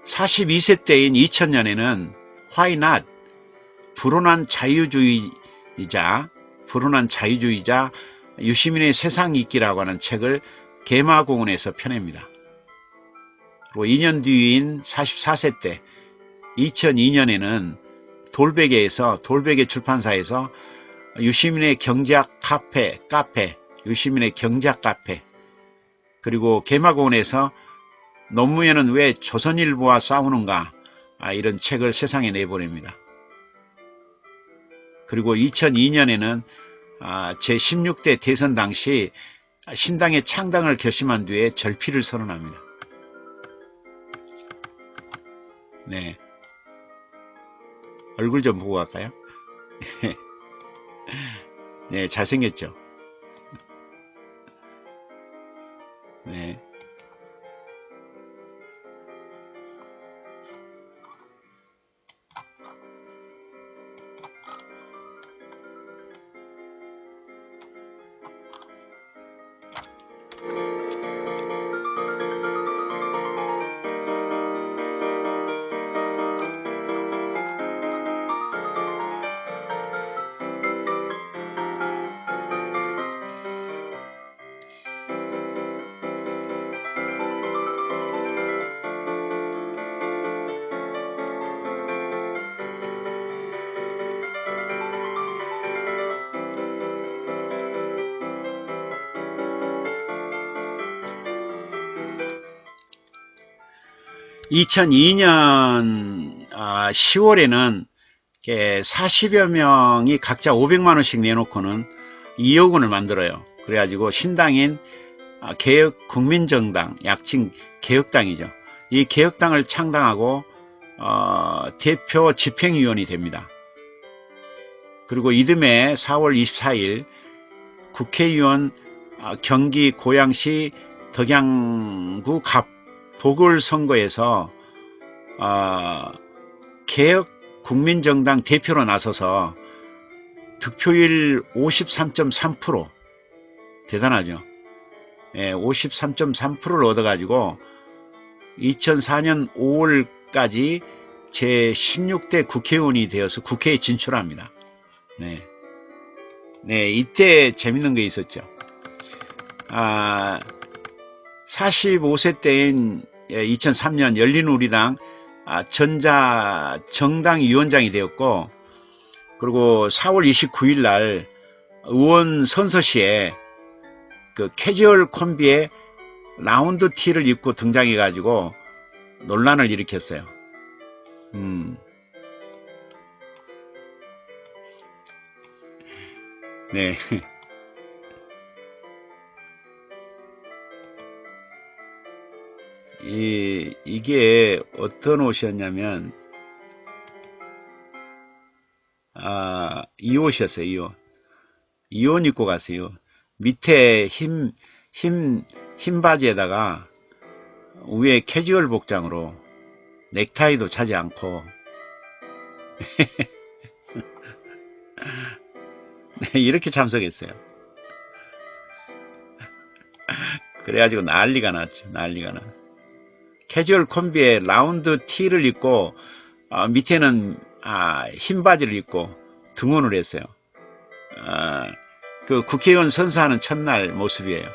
42세 때인 2000년에는 Why Not? 불온한 자유주의자 유시민의 세상 읽기라고 하는 책을 개마공원에서 펴냅니다. 그리고 2년 뒤인 44세 때 2002년에는 돌베개 출판사에서 유시민의 경제학 카페 유시민의 경제학 카페 그리고 개마공원에서 노무현은 왜 조선일보와 싸우는가 이런 책을 세상에 내보냅니다. 그리고 2002년에는 제16대 대선 당시 신당의 창당을 결심한 뒤에 절필을 선언합니다. 네. 얼굴 좀 보고 갈까요? 네, 잘생겼죠? 네. (2002년) 10월에는 40여 명이 각자 500만원씩 내놓고는 2억 원을 만들어요. 그래가지고 신당인 개혁국민정당, 약칭 개혁당이죠. 이 개혁당을 창당하고 대표 집행위원이 됩니다. 그리고 이듬해 4월 24일 국회의원 경기 고양시 덕양구 갑 보궐선거에서 개혁국민정당 대표로 나서서 득표율 53.3%, 대단하죠. 53.3%를 얻어가지고 2004년 5월까지 제16대 국회의원이 되어서 국회에 진출합니다. 네, 이때 재밌는 게 있었죠. 45세 때인 2003년 열린우리당 전자정당위원장이 되었고, 그리고 4월 29일 날 의원 선서시에 그 캐주얼 콤비에 라운드 티를 입고 등장해 가지고 논란을 일으켰어요. 네. 이게 어떤 옷이었냐면, 이 옷이었어요. 이 옷 입고 갔어요. 밑에 흰 바지에다가 위에 캐주얼 복장으로 넥타이도 차지 않고 이렇게 참석했어요. 그래가지고 난리가 났죠. 난리가 났. 캐주얼 콤비에 라운드 티를 입고 밑에는 흰 바지를 입고 등원을 했어요. 그 국회의원 선서하는 첫날 모습이에요.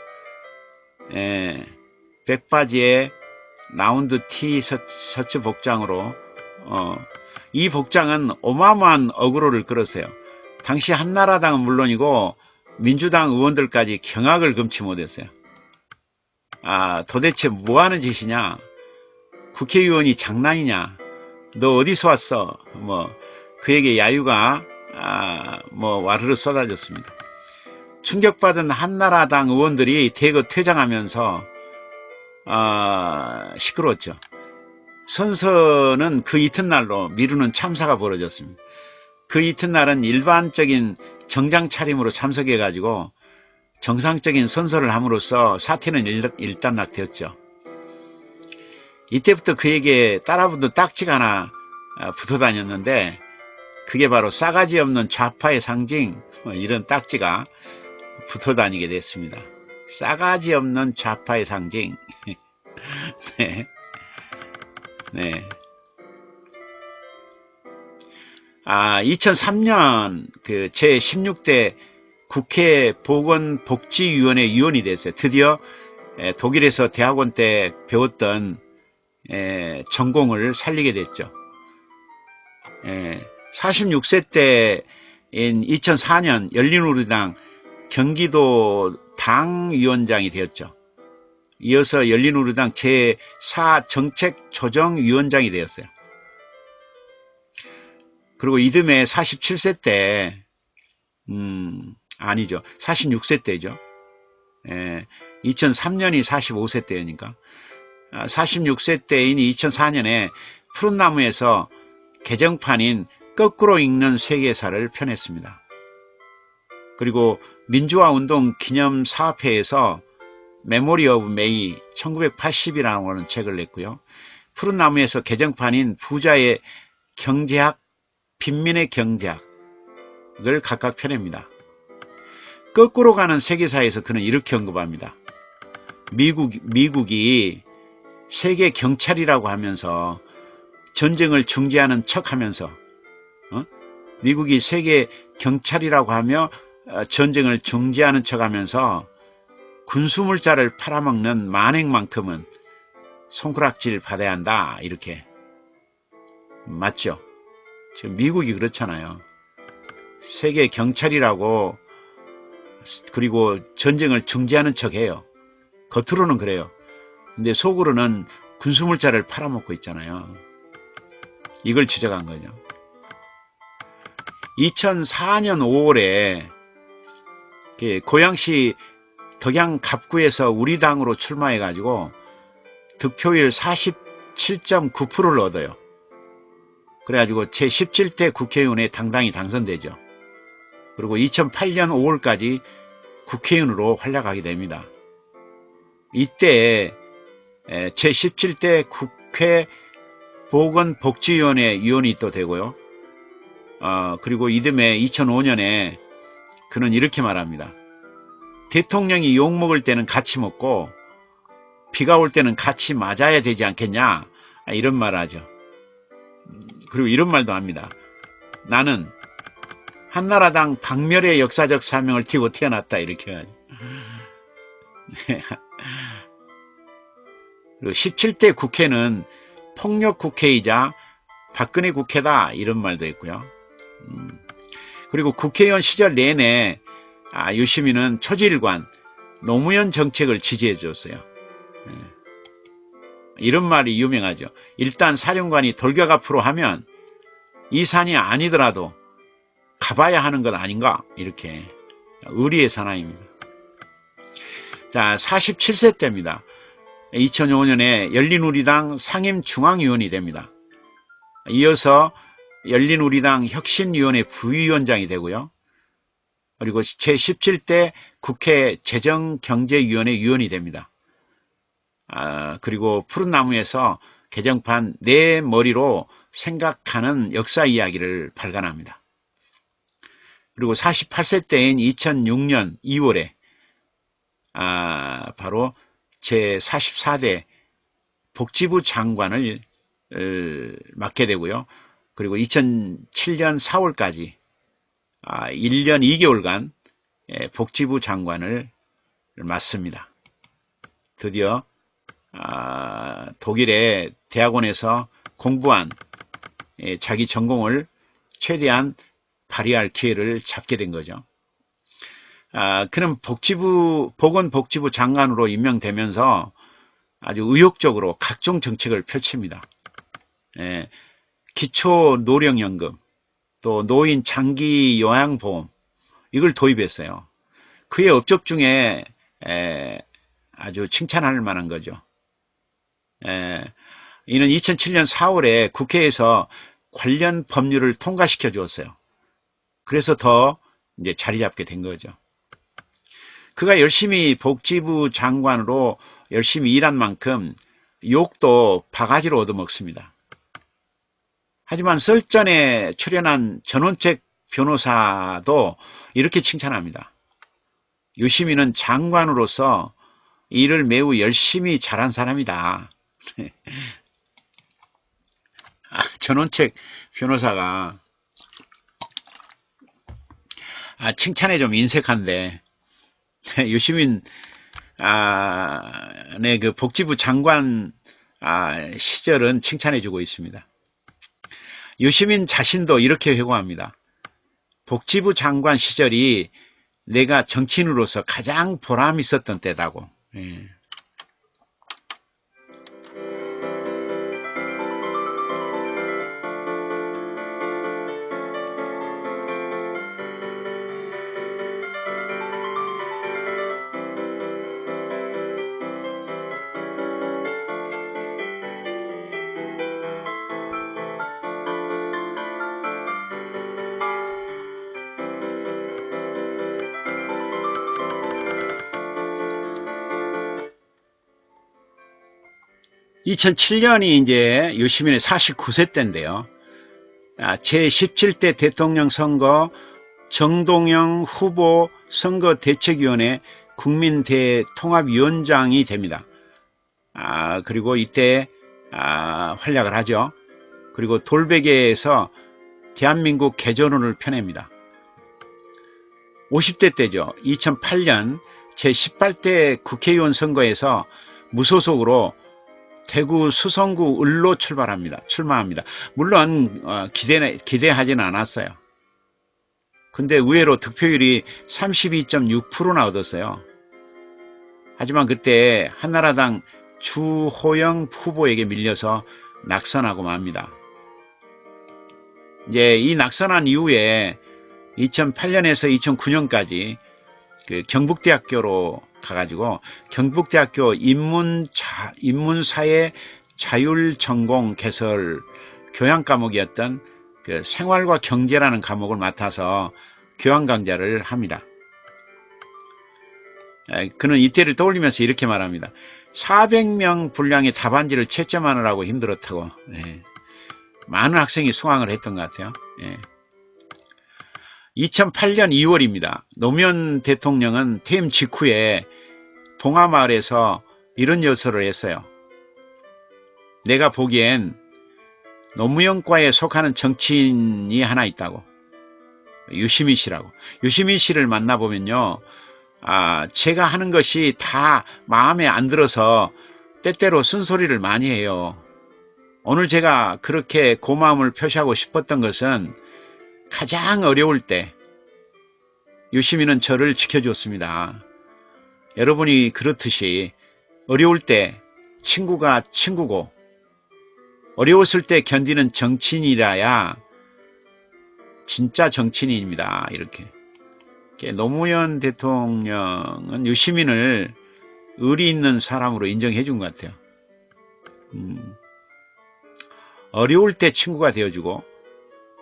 백바지에 라운드 티 셔츠 복장으로 이 복장은 어마어마한 어그로를 끌었어요. 당시 한나라당은 물론이고 민주당 의원들까지 경악을 금치 못했어요. 도대체 뭐하는 짓이냐? 국회의원이 장난이냐? 너 어디서 왔어? 그에게 야유가 와르르 쏟아졌습니다. 충격받은 한나라당 의원들이 대거 퇴장하면서 시끄러웠죠. 선서는 그 이튿날로 미루는 참사가 벌어졌습니다. 그 이튿날은 일반적인 정장 차림으로 참석해 가지고 정상적인 선서를 함으로써 사태는 일단락되었죠. 이때부터 그에게 따라붙은 딱지가 하나 붙어 다녔는데, 그게 바로 싸가지 없는 좌파의 상징, 이런 딱지가 붙어 다니게 됐습니다. 싸가지 없는 좌파의 상징. 네. 네. 2003년 그 제16대 국회 보건복지위원회 위원이 됐어요. 드디어 독일에서 대학원 때 배웠던 전공을 살리게 됐죠. 46세 때인 2004년 열린우리당 경기도 당위원장이 되었죠. 이어서 열린우리당 제4 정책조정위원장이 되었어요. 그리고 이듬해 47세 때 아니죠. 46세 때죠. 2003년이 45세 때니까. 46세 때인 2004년에 푸른나무에서 개정판인 거꾸로 읽는 세계사를 펴냈습니다. 그리고 민주화운동 기념사업회에서 메모리 오브 메이 1980이라는 책을 냈고요. 푸른나무에서 개정판인 부자의 경제학, 빈민의 경제학을 각각 펴냅니다. 거꾸로 가는 세계사에서 그는 이렇게 언급합니다. 미국이 세계 경찰이라고 하면서 전쟁을 중지하는 척하면서 미국이 세계 경찰이라고 하며 전쟁을 중지하는 척하면서 군수물자를 팔아먹는 만행만큼은 손가락질 받아야 한다. 이렇게 맞죠? 지금 미국이 그렇잖아요. 세계 경찰이라고 그리고 전쟁을 중지하는 척해요. 겉으로는 그래요. 근데 속으로는 군수물자를 팔아먹고 있잖아요. 이걸 지적한 거죠. 2004년 5월에 고양시 덕양 갑구에서 우리 당으로 출마해가지고 득표율 47.9%를 얻어요. 그래가지고 제17대 국회의원에 당당히 당선되죠. 그리고 2008년 5월까지 국회의원으로 활약하게 됩니다. 이때 제17대 국회 보건복지위원회 위원이 또 되고요. 그리고 이듬해 2005년에 그는 이렇게 말합니다. 대통령이 욕 먹을 때는 같이 먹고 비가 올 때는 같이 맞아야 되지 않겠냐, 이런 말을 하죠. 그리고 이런 말도 합니다. 나는 한나라당 박멸의 역사적 사명을 띠고 태어났다, 이렇게 하죠. 그리고 17대 국회는 폭력 국회이자 박근혜 국회다, 이런 말도 했고요. 그리고 국회의원 시절 내내 유시민은 초지일관 노무현 정책을 지지해 줬어요. 이런 말이 유명하죠. 일단 사령관이 돌격 앞으로 하면 이 산이 아니더라도 가봐야 하는 것 아닌가, 이렇게 의리의 사나이입니다. 자, 47세 때입니다. 2005년에 열린우리당 상임중앙위원이 됩니다. 이어서 열린우리당 혁신위원회 부위원장이 되고요. 그리고 제17대 국회 재정경제위원회 위원이 됩니다. 그리고 푸른나무에서 개정판 내 머리로 생각하는 역사 이야기를 발간합니다. 그리고 48세 때인 2006년 2월에 바로 제44대 복지부 장관을 맡게 되고요. 그리고 2007년 4월까지 1년 2개월간 복지부 장관을 맡습니다. 드디어 독일의 대학원에서 공부한 자기 전공을 최대한 발휘할 기회를 잡게 된 거죠. 그는 보건복지부 장관으로 임명되면서 아주 의욕적으로 각종 정책을 펼칩니다. 기초노령연금, 또 노인 장기 요양보험, 이걸 도입했어요. 그의 업적 중에 아주 칭찬할 만한 거죠. 이는 2007년 4월에 국회에서 관련 법률을 통과시켜 주었어요. 그래서 더 이제 자리 잡게 된 거죠. 그가 열심히 복지부 장관으로 열심히 일한 만큼 욕도 바가지로 얻어먹습니다. 하지만 썰전에 출연한 전원책 변호사도 이렇게 칭찬합니다. 유시민은 장관으로서 일을 매우 열심히 잘한 사람이다. 전원책 변호사가 칭찬에 좀 인색한데 유시민 네, 그 복지부 장관 시절은 칭찬해주고 있습니다. 유시민 자신도 이렇게 회고합니다. 복지부 장관 시절이 내가 정치인으로서 가장 보람 있었던 때다고. 2007년이 이제 유시민의 49세 때인데요. 제17대 대통령 선거 정동영 후보 선거대책위원회 국민대통합위원장이 됩니다. 그리고 이때 활약을 하죠. 그리고 돌베개에서 대한민국 개전운을 펴냅니다. 50대 때죠. 2008년 제18대 국회의원 선거에서 무소속으로 대구 수성구 을로 출마합니다. 물론 기대하지는 않았어요. 근데 의외로 득표율이 32.6%나 얻었어요. 하지만 그때 한나라당 주호영 후보에게 밀려서 낙선하고 맙니다. 이제 이 낙선한 이후에 2008년에서 2009년까지 그 경북대학교로 가가지고 경북대학교 인문사회 자율전공 개설 교양 과목이었던 그 생활과 경제라는 과목을 맡아서 교양 강좌를 합니다. 그는 이때를 떠올리면서 이렇게 말합니다. 400명 분량의 답안지를 채점하느라고 힘들었다고. 많은 학생이 수강을 했던 것 같아요. 2008년 2월입니다. 노무현 대통령은 퇴임 직후에 봉하마을에서 이런 여설을 했어요. 내가 보기엔 노무현과에 속하는 정치인이 하나 있다고. 유시민 씨라고. 유시민 씨를 만나보면요. 제가 하는 것이 다 마음에 안 들어서 때때로 쓴소리를 많이 해요. 오늘 제가 그렇게 고마움을 표시하고 싶었던 것은 가장 어려울 때 유시민은 저를 지켜줬습니다. 여러분이 그렇듯이 어려울 때 친구가 친구고 어려웠을 때 견디는 정치인이라야 진짜 정치인입니다. 이렇게 노무현 대통령은 유시민을 의리 있는 사람으로 인정해 준 것 같아요. 어려울 때 친구가 되어주고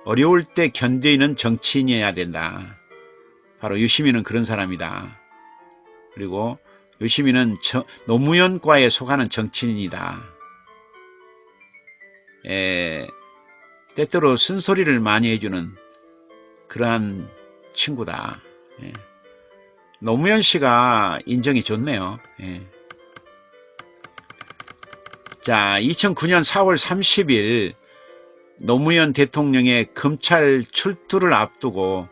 어려울 때 견디는 정치인이어야 된다. 바로 유시민은 그런 사람이다. 그리고 유시민은 노무현과에 속하는 정치인이다. 때때로 쓴소리를 많이 해주는 그러한 친구다. 노무현 씨가 인정이 좋네요. 자, 2009년 4월 30일 노무현 대통령의 검찰 출두를 앞두고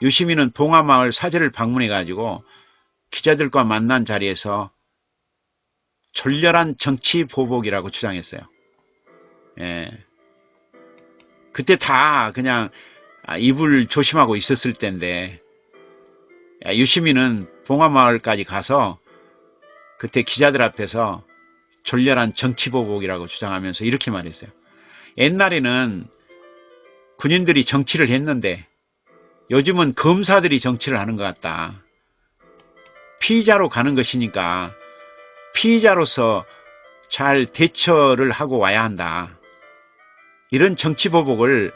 유시민은 봉하마을 사제를 방문해 가지고 기자들과 만난 자리에서 졸렬한 정치 보복이라고 주장했어요. 그때 다 그냥 입을 조심하고 있었을 때인데 유시민은 봉하마을까지 가서 그때 기자들 앞에서 졸렬한 정치보복이라고 주장하면서 이렇게 말했어요. 옛날에는 군인들이 정치를 했는데 요즘은 검사들이 정치를 하는 것 같다. 피의자로 가는 것이니까 피의자로서 잘 대처를 하고 와야 한다. 이런 정치보복을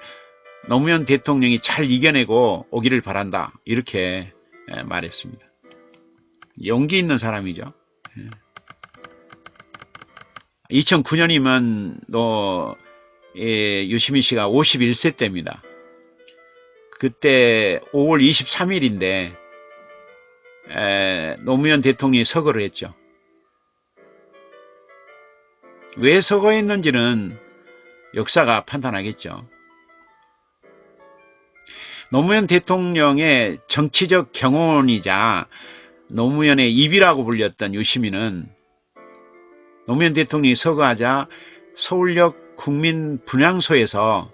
노무현 대통령이 잘 이겨내고 오기를 바란다. 이렇게 말했습니다. 용기 있는 사람이죠. 2009년이면 유시민 씨가 51세 때입니다. 그때 5월 23일인데 노무현 대통령이 서거를 했죠. 왜 서거했는지는 역사가 판단하겠죠. 노무현 대통령의 정치적 경호원이자 노무현의 입이라고 불렸던 유시민은 노무현 대통령이 서거하자 서울역 국민분향소에서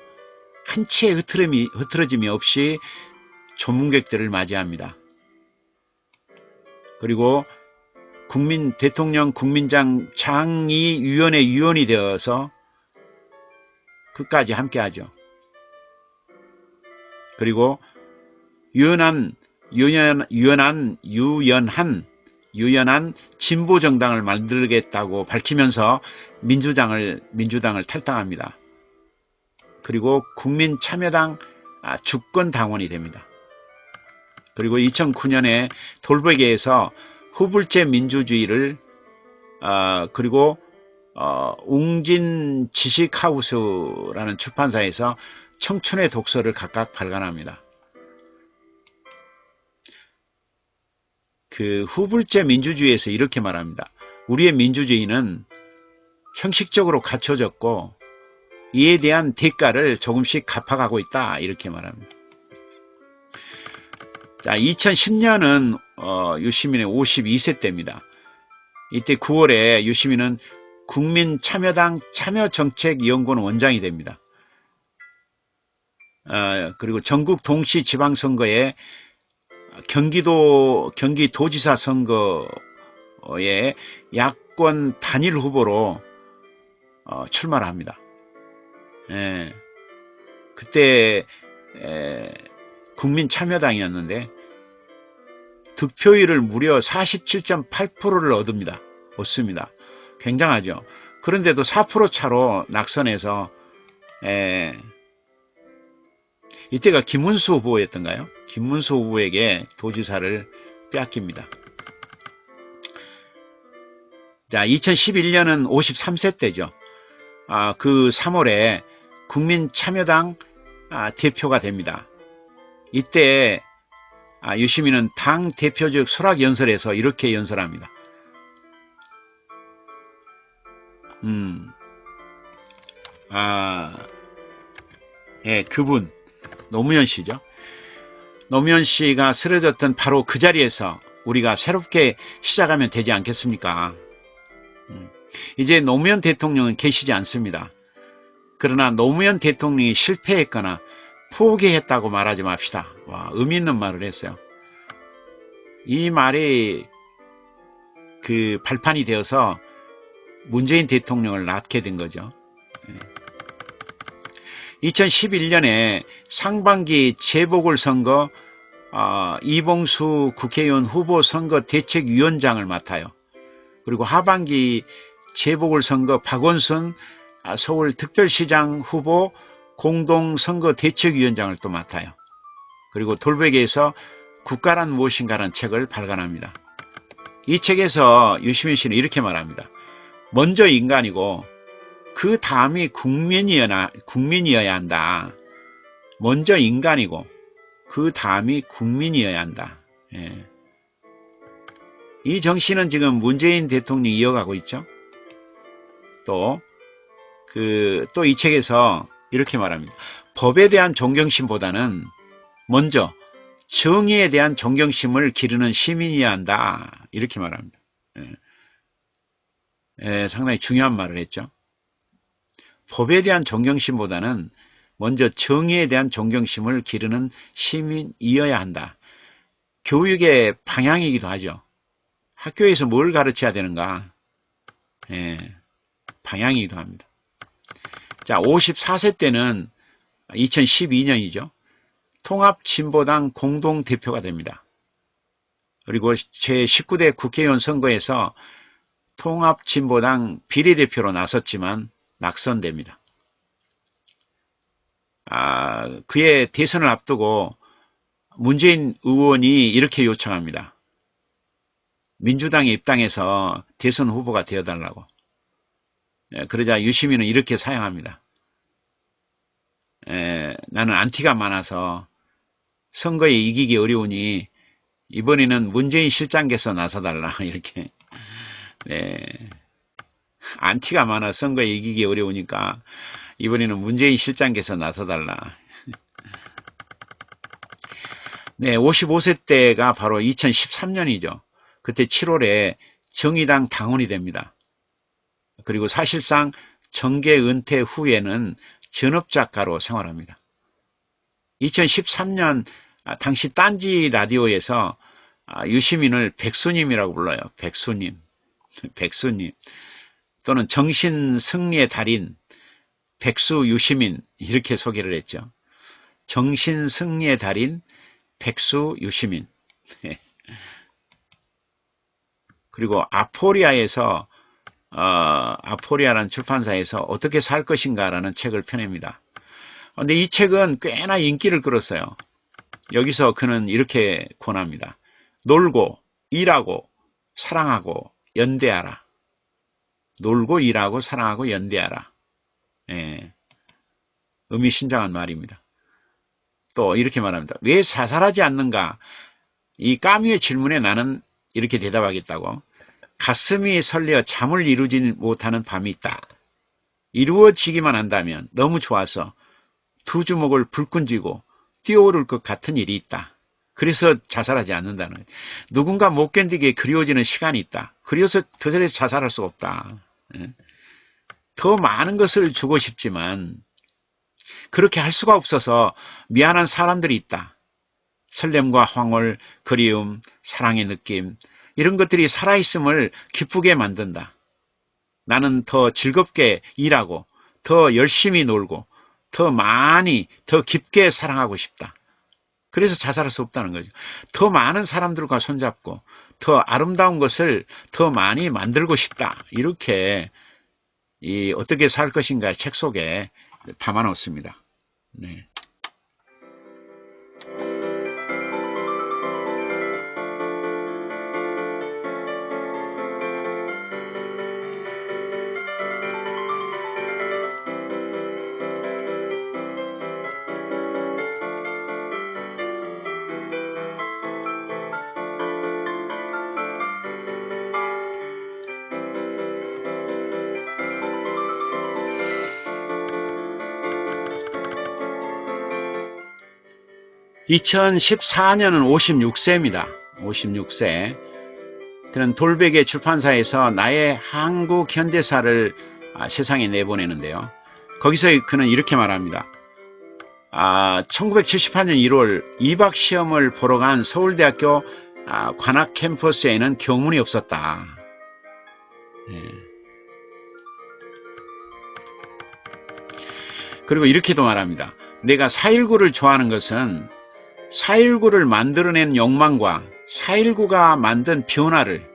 한치의 흐트러짐이 없이 조문객들을 맞이합니다. 그리고 대통령 국민장 장의위원회 위원이 되어서 끝까지 함께하죠. 그리고 유연한 진보정당을 만들겠다고 밝히면서 민주당을 탈당합니다. 그리고 국민참여당 주권당원이 됩니다. 그리고 2009년에 돌베개에서 후불제 민주주의를 그리고 웅진 지식하우스라는 출판사에서 청춘의 독서를 각각 발간합니다. 그 후불제 민주주의에서 이렇게 말합니다. 우리의 민주주의는 형식적으로 갖춰졌고 이에 대한 대가를 조금씩 갚아가고 있다. 이렇게 말합니다. 자, 2010년은 유시민의 52세 때입니다. 이때 9월에 유시민은 국민참여당 참여정책연구원 원장이 됩니다. 그리고 전국 동시지방선거에 경기도지사 선거에 야권 단일 후보로 출마를 합니다. 그때 국민참여당이었는데 득표율을 무려 47.8%를 얻습니다. 굉장하죠. 그런데도 4% 차로 낙선해서 이때가 김문수 후보였던가요? 김문수 후보에게 도지사를 빼앗깁니다. 자, 2011년은 53세 때죠. 그 3월에 국민참여당 대표가 됩니다. 이때 유시민은 당 대표적 수락연설에서 이렇게 연설합니다. 그분 노무현 씨죠. 노무현 씨가 쓰러졌던 바로 그 자리에서 우리가 새롭게 시작하면 되지 않겠습니까? 이제 노무현 대통령은 계시지 않습니다. 그러나 노무현 대통령이 실패했거나 포기했다고 말하지 맙시다. 와, 의미 있는 말을 했어요. 이 말이 그 발판이 되어서 문재인 대통령을 낳게 된 거죠. 2011년에 상반기 재보궐선거 이봉수 국회의원 후보 선거 대책위원장을 맡아요. 그리고 하반기 재보궐선거 박원순 서울특별시장 후보 공동선거 대책위원장을 또 맡아요. 그리고 돌베개에서 국가란 무엇인가라는 책을 발간합니다. 이 책에서 유시민 씨는 이렇게 말합니다. 먼저 인간이고 그 다음이 국민이어야 한다. 먼저 인간이고 그 다음이 국민이어야 한다. 이 정신은 지금 문재인 대통령이 이어가고 있죠. 또 이 책에서 이렇게 말합니다. 법에 대한 존경심보다는 먼저 정의에 대한 존경심을 기르는 시민이어야 한다. 이렇게 말합니다. 상당히 중요한 말을 했죠. 법에 대한 존경심보다는 먼저 정의에 대한 존경심을 기르는 시민이어야 한다. 교육의 방향이기도 하죠. 학교에서 뭘 가르쳐야 되는가? 방향이기도 합니다. 자, 54세 때는 2012년이죠. 통합진보당 공동대표가 됩니다. 그리고 제19대 국회의원 선거에서 통합진보당 비례대표로 나섰지만 낙선됩니다. 그의 대선을 앞두고 문재인 의원이 이렇게 요청합니다. 민주당에 입당해서 대선 후보가 되어달라고. 그러자 유시민은 이렇게 사용합니다. 나는 안티가 많아서 선거에 이기기 어려우니 이번에는 문재인 실장께서 나서달라. 이렇게. 안티가 많아 선거에 이기기 어려우니까 이번에는 문재인 실장께서 나서달라. 55세 때가 바로 2013년이죠. 그때 7월에 정의당 당원이 됩니다. 그리고 사실상 정계 은퇴 후에는 전업작가로 생활합니다. 2013년 당시 딴지 라디오에서 유시민을 백수님이라고 불러요. 백수님. 또는 정신승리의 달인 백수 유시민 이렇게 소개를 했죠. 정신승리의 달인 백수 유시민. 그리고 아포리아라는 출판사에서 어떻게 살 것인가라는 책을 펴냅니다. 그런데 이 책은 꽤나 인기를 끌었어요. 여기서 그는 이렇게 권합니다. 놀고 일하고 사랑하고 연대하라. 놀고 일하고 사랑하고 연대하라. 예. 의미심장한 말입니다. 또 이렇게 말합니다. 왜 자살하지 않는가? 이 까미의 질문에 나는 이렇게 대답하겠다고. 가슴이 설레어 잠을 이루지 못하는 밤이 있다. 이루어지기만 한다면 너무 좋아서 두 주먹을 불끈 쥐고 뛰어오를 것 같은 일이 있다. 그래서 자살하지 않는다는 거예요. 누군가 못 견디게 그리워지는 시간이 있다. 그래서 자살할 수 없다. 더 많은 것을 주고 싶지만 그렇게 할 수가 없어서 미안한 사람들이 있다. 설렘과 황홀, 그리움, 사랑의 느낌 이런 것들이 살아있음을 기쁘게 만든다. 나는 더 즐겁게 일하고 더 열심히 놀고 더 많이 더 깊게 사랑하고 싶다. 그래서 자살할 수 없다는 거죠. 더 많은 사람들과 손잡고 더 아름다운 것을 더 많이 만들고 싶다. 이렇게 이 어떻게 살 것인가 책 속에 담아 놓습니다. 네. (2014년은) 56세입니다. 56세. 그는 돌베개 출판사에서 나의 한국 현대사를 세상에 내보내는데요. 거기서 그는 이렇게 말합니다. 1978년 1월 2박 시험을 보러 간 서울대학교 관악 캠퍼스에는 교문이 없었다. 네. 그리고 이렇게도 말합니다. 내가 4.19를 좋아하는 것은 4.19를 만들어낸 욕망과 4.19가 만든 변화를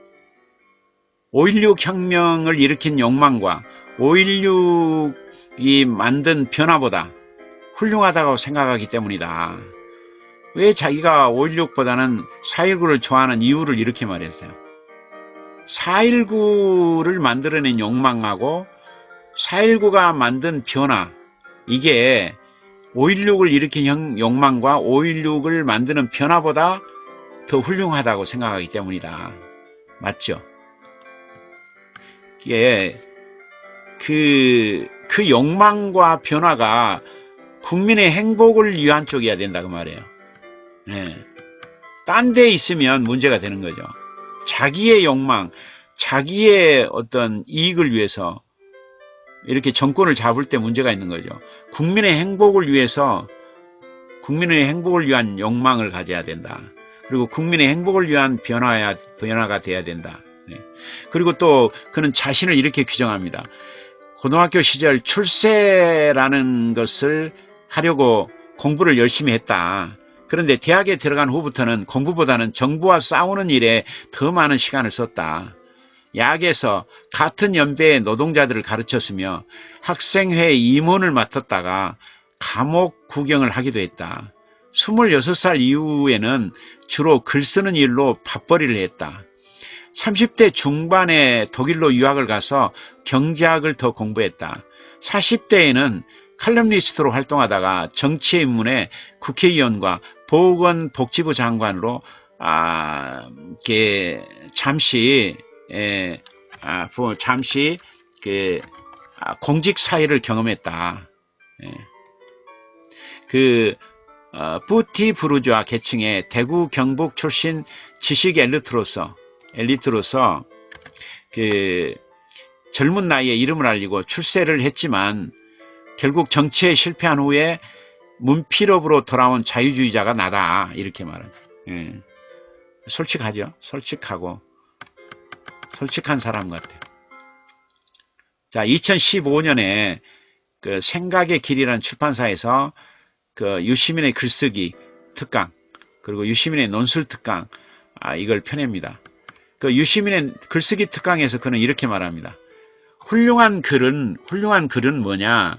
5.16 혁명을 일으킨 욕망과 5.16이 만든 변화보다 훌륭하다고 생각하기 때문이다. 왜 자기가 5.16보다는 4.19를 좋아하는 이유를 이렇게 말했어요. 4.19를 만들어낸 욕망하고 4.19가 만든 변화 이게 5.16을 일으킨 욕망과 5.16을 만드는 변화보다 더 훌륭하다고 생각하기 때문이다. 맞죠? 이게 그 욕망과 변화가 국민의 행복을 위한 쪽이어야 된다고 말해요. 네. 딴 데 있으면 문제가 되는 거죠. 자기의 욕망, 자기의 어떤 이익을 위해서 이렇게 정권을 잡을 때 문제가 있는 거죠. 국민의 행복을 위해서 국민의 행복을 위한 욕망을 가져야 된다. 그리고 국민의 행복을 위한 변화가 돼야 된다. 그리고 또 그는 자신을 이렇게 규정합니다. 고등학교 시절 출세라는 것을 하려고 공부를 열심히 했다. 그런데 대학에 들어간 후부터는 공부보다는 정부와 싸우는 일에 더 많은 시간을 썼다. 야학에서 같은 연배의 노동자들을 가르쳤으며 학생회 임원을 맡았다가 감옥 구경을 하기도 했다. 26살 이후에는 주로 글 쓰는 일로 밥벌이를 했다. 30대 중반에 독일로 유학을 가서 경제학을 더 공부했다. 40대에는 칼럼니스트로 활동하다가 정치에 입문해 국회의원과 보건복지부 장관으로 잠시 공직 사회를 경험했다. 뿌티 부르주아 계층의 대구 경북 출신 지식 엘리트로서 젊은 나이에 이름을 알리고 출세를 했지만 결국 정치에 실패한 후에 문필업으로 돌아온 자유주의자가 나다. 이렇게 말합니다. 솔직하죠. 솔직한 사람 같아요. 자, 2015년에 그 생각의 길이라는 출판사에서 그 유시민의 글쓰기 특강, 그리고 유시민의 논술 특강, 이걸 펴냅니다. 그 유시민의 글쓰기 특강에서 그는 이렇게 말합니다. 훌륭한 글은 뭐냐?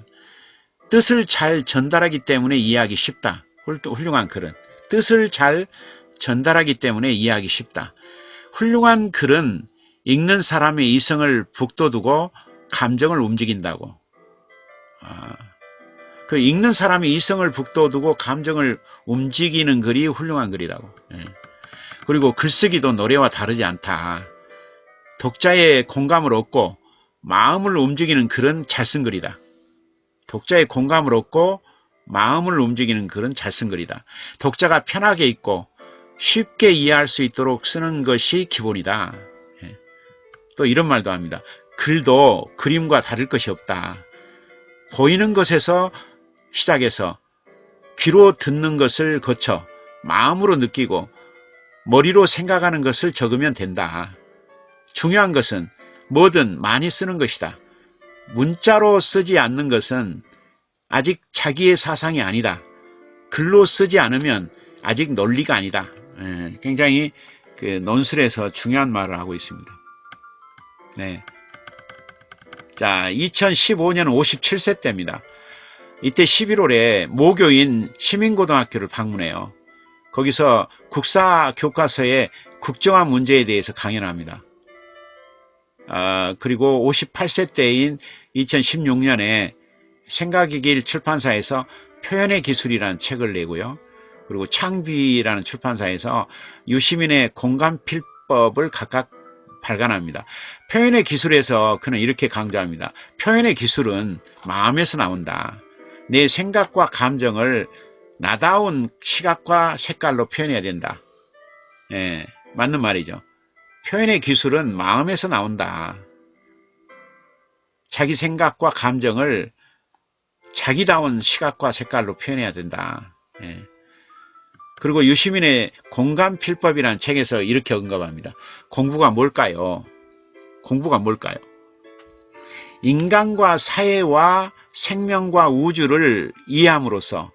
뜻을 잘 전달하기 때문에 이해하기 쉽다. 훌륭한 글은 뜻을 잘 전달하기 때문에 이해하기 쉽다. 훌륭한 글은 읽는 사람의 이성을 북돋우고 감정을 움직인다고. 그 읽는 사람의 이성을 북돋우고 감정을 움직이는 글이 훌륭한 글이라고. 그리고 글쓰기도 노래와 다르지 않다. 독자의 공감을 얻고 마음을 움직이는 글은 잘 쓴 글이다. 독자의 공감을 얻고 마음을 움직이는 글은 잘 쓴 글이다. 독자가 편하게 읽고 쉽게 이해할 수 있도록 쓰는 것이 기본이다. 또 이런 말도 합니다. 글도 그림과 다를 것이 없다. 보이는 것에서 시작해서 귀로 듣는 것을 거쳐 마음으로 느끼고 머리로 생각하는 것을 적으면 된다. 중요한 것은 뭐든 많이 쓰는 것이다. 문자로 쓰지 않는 것은 아직 자기의 사상이 아니다. 글로 쓰지 않으면 아직 논리가 아니다. 굉장히 논술에서 중요한 말을 하고 있습니다. 네. 자, 2015년 57세 때입니다. 이때 11월에 모교인 시민고등학교를 방문해요. 거기서 국사 교과서의 국정화 문제에 대해서 강연합니다. 그리고 58세 때인 2016년에 생각의 길 출판사에서 표현의 기술이라는 책을 내고요. 그리고 창비라는 출판사에서 유시민의 공감필법을 각각 발간합니다. 표현의 기술에서 그는 이렇게 강조합니다. 표현의 기술은 마음에서 나온다. 내 생각과 감정을 나다운 시각과 색깔로 표현해야 된다. 맞는 말이죠. 표현의 기술은 마음에서 나온다. 자기 생각과 감정을 자기다운 시각과 색깔로 표현해야 된다. 그리고 유시민의 공감필법이라는 책에서 이렇게 언급합니다. 공부가 뭘까요? 공부가 뭘까요? 인간과 사회와 생명과 우주를 이해함으로써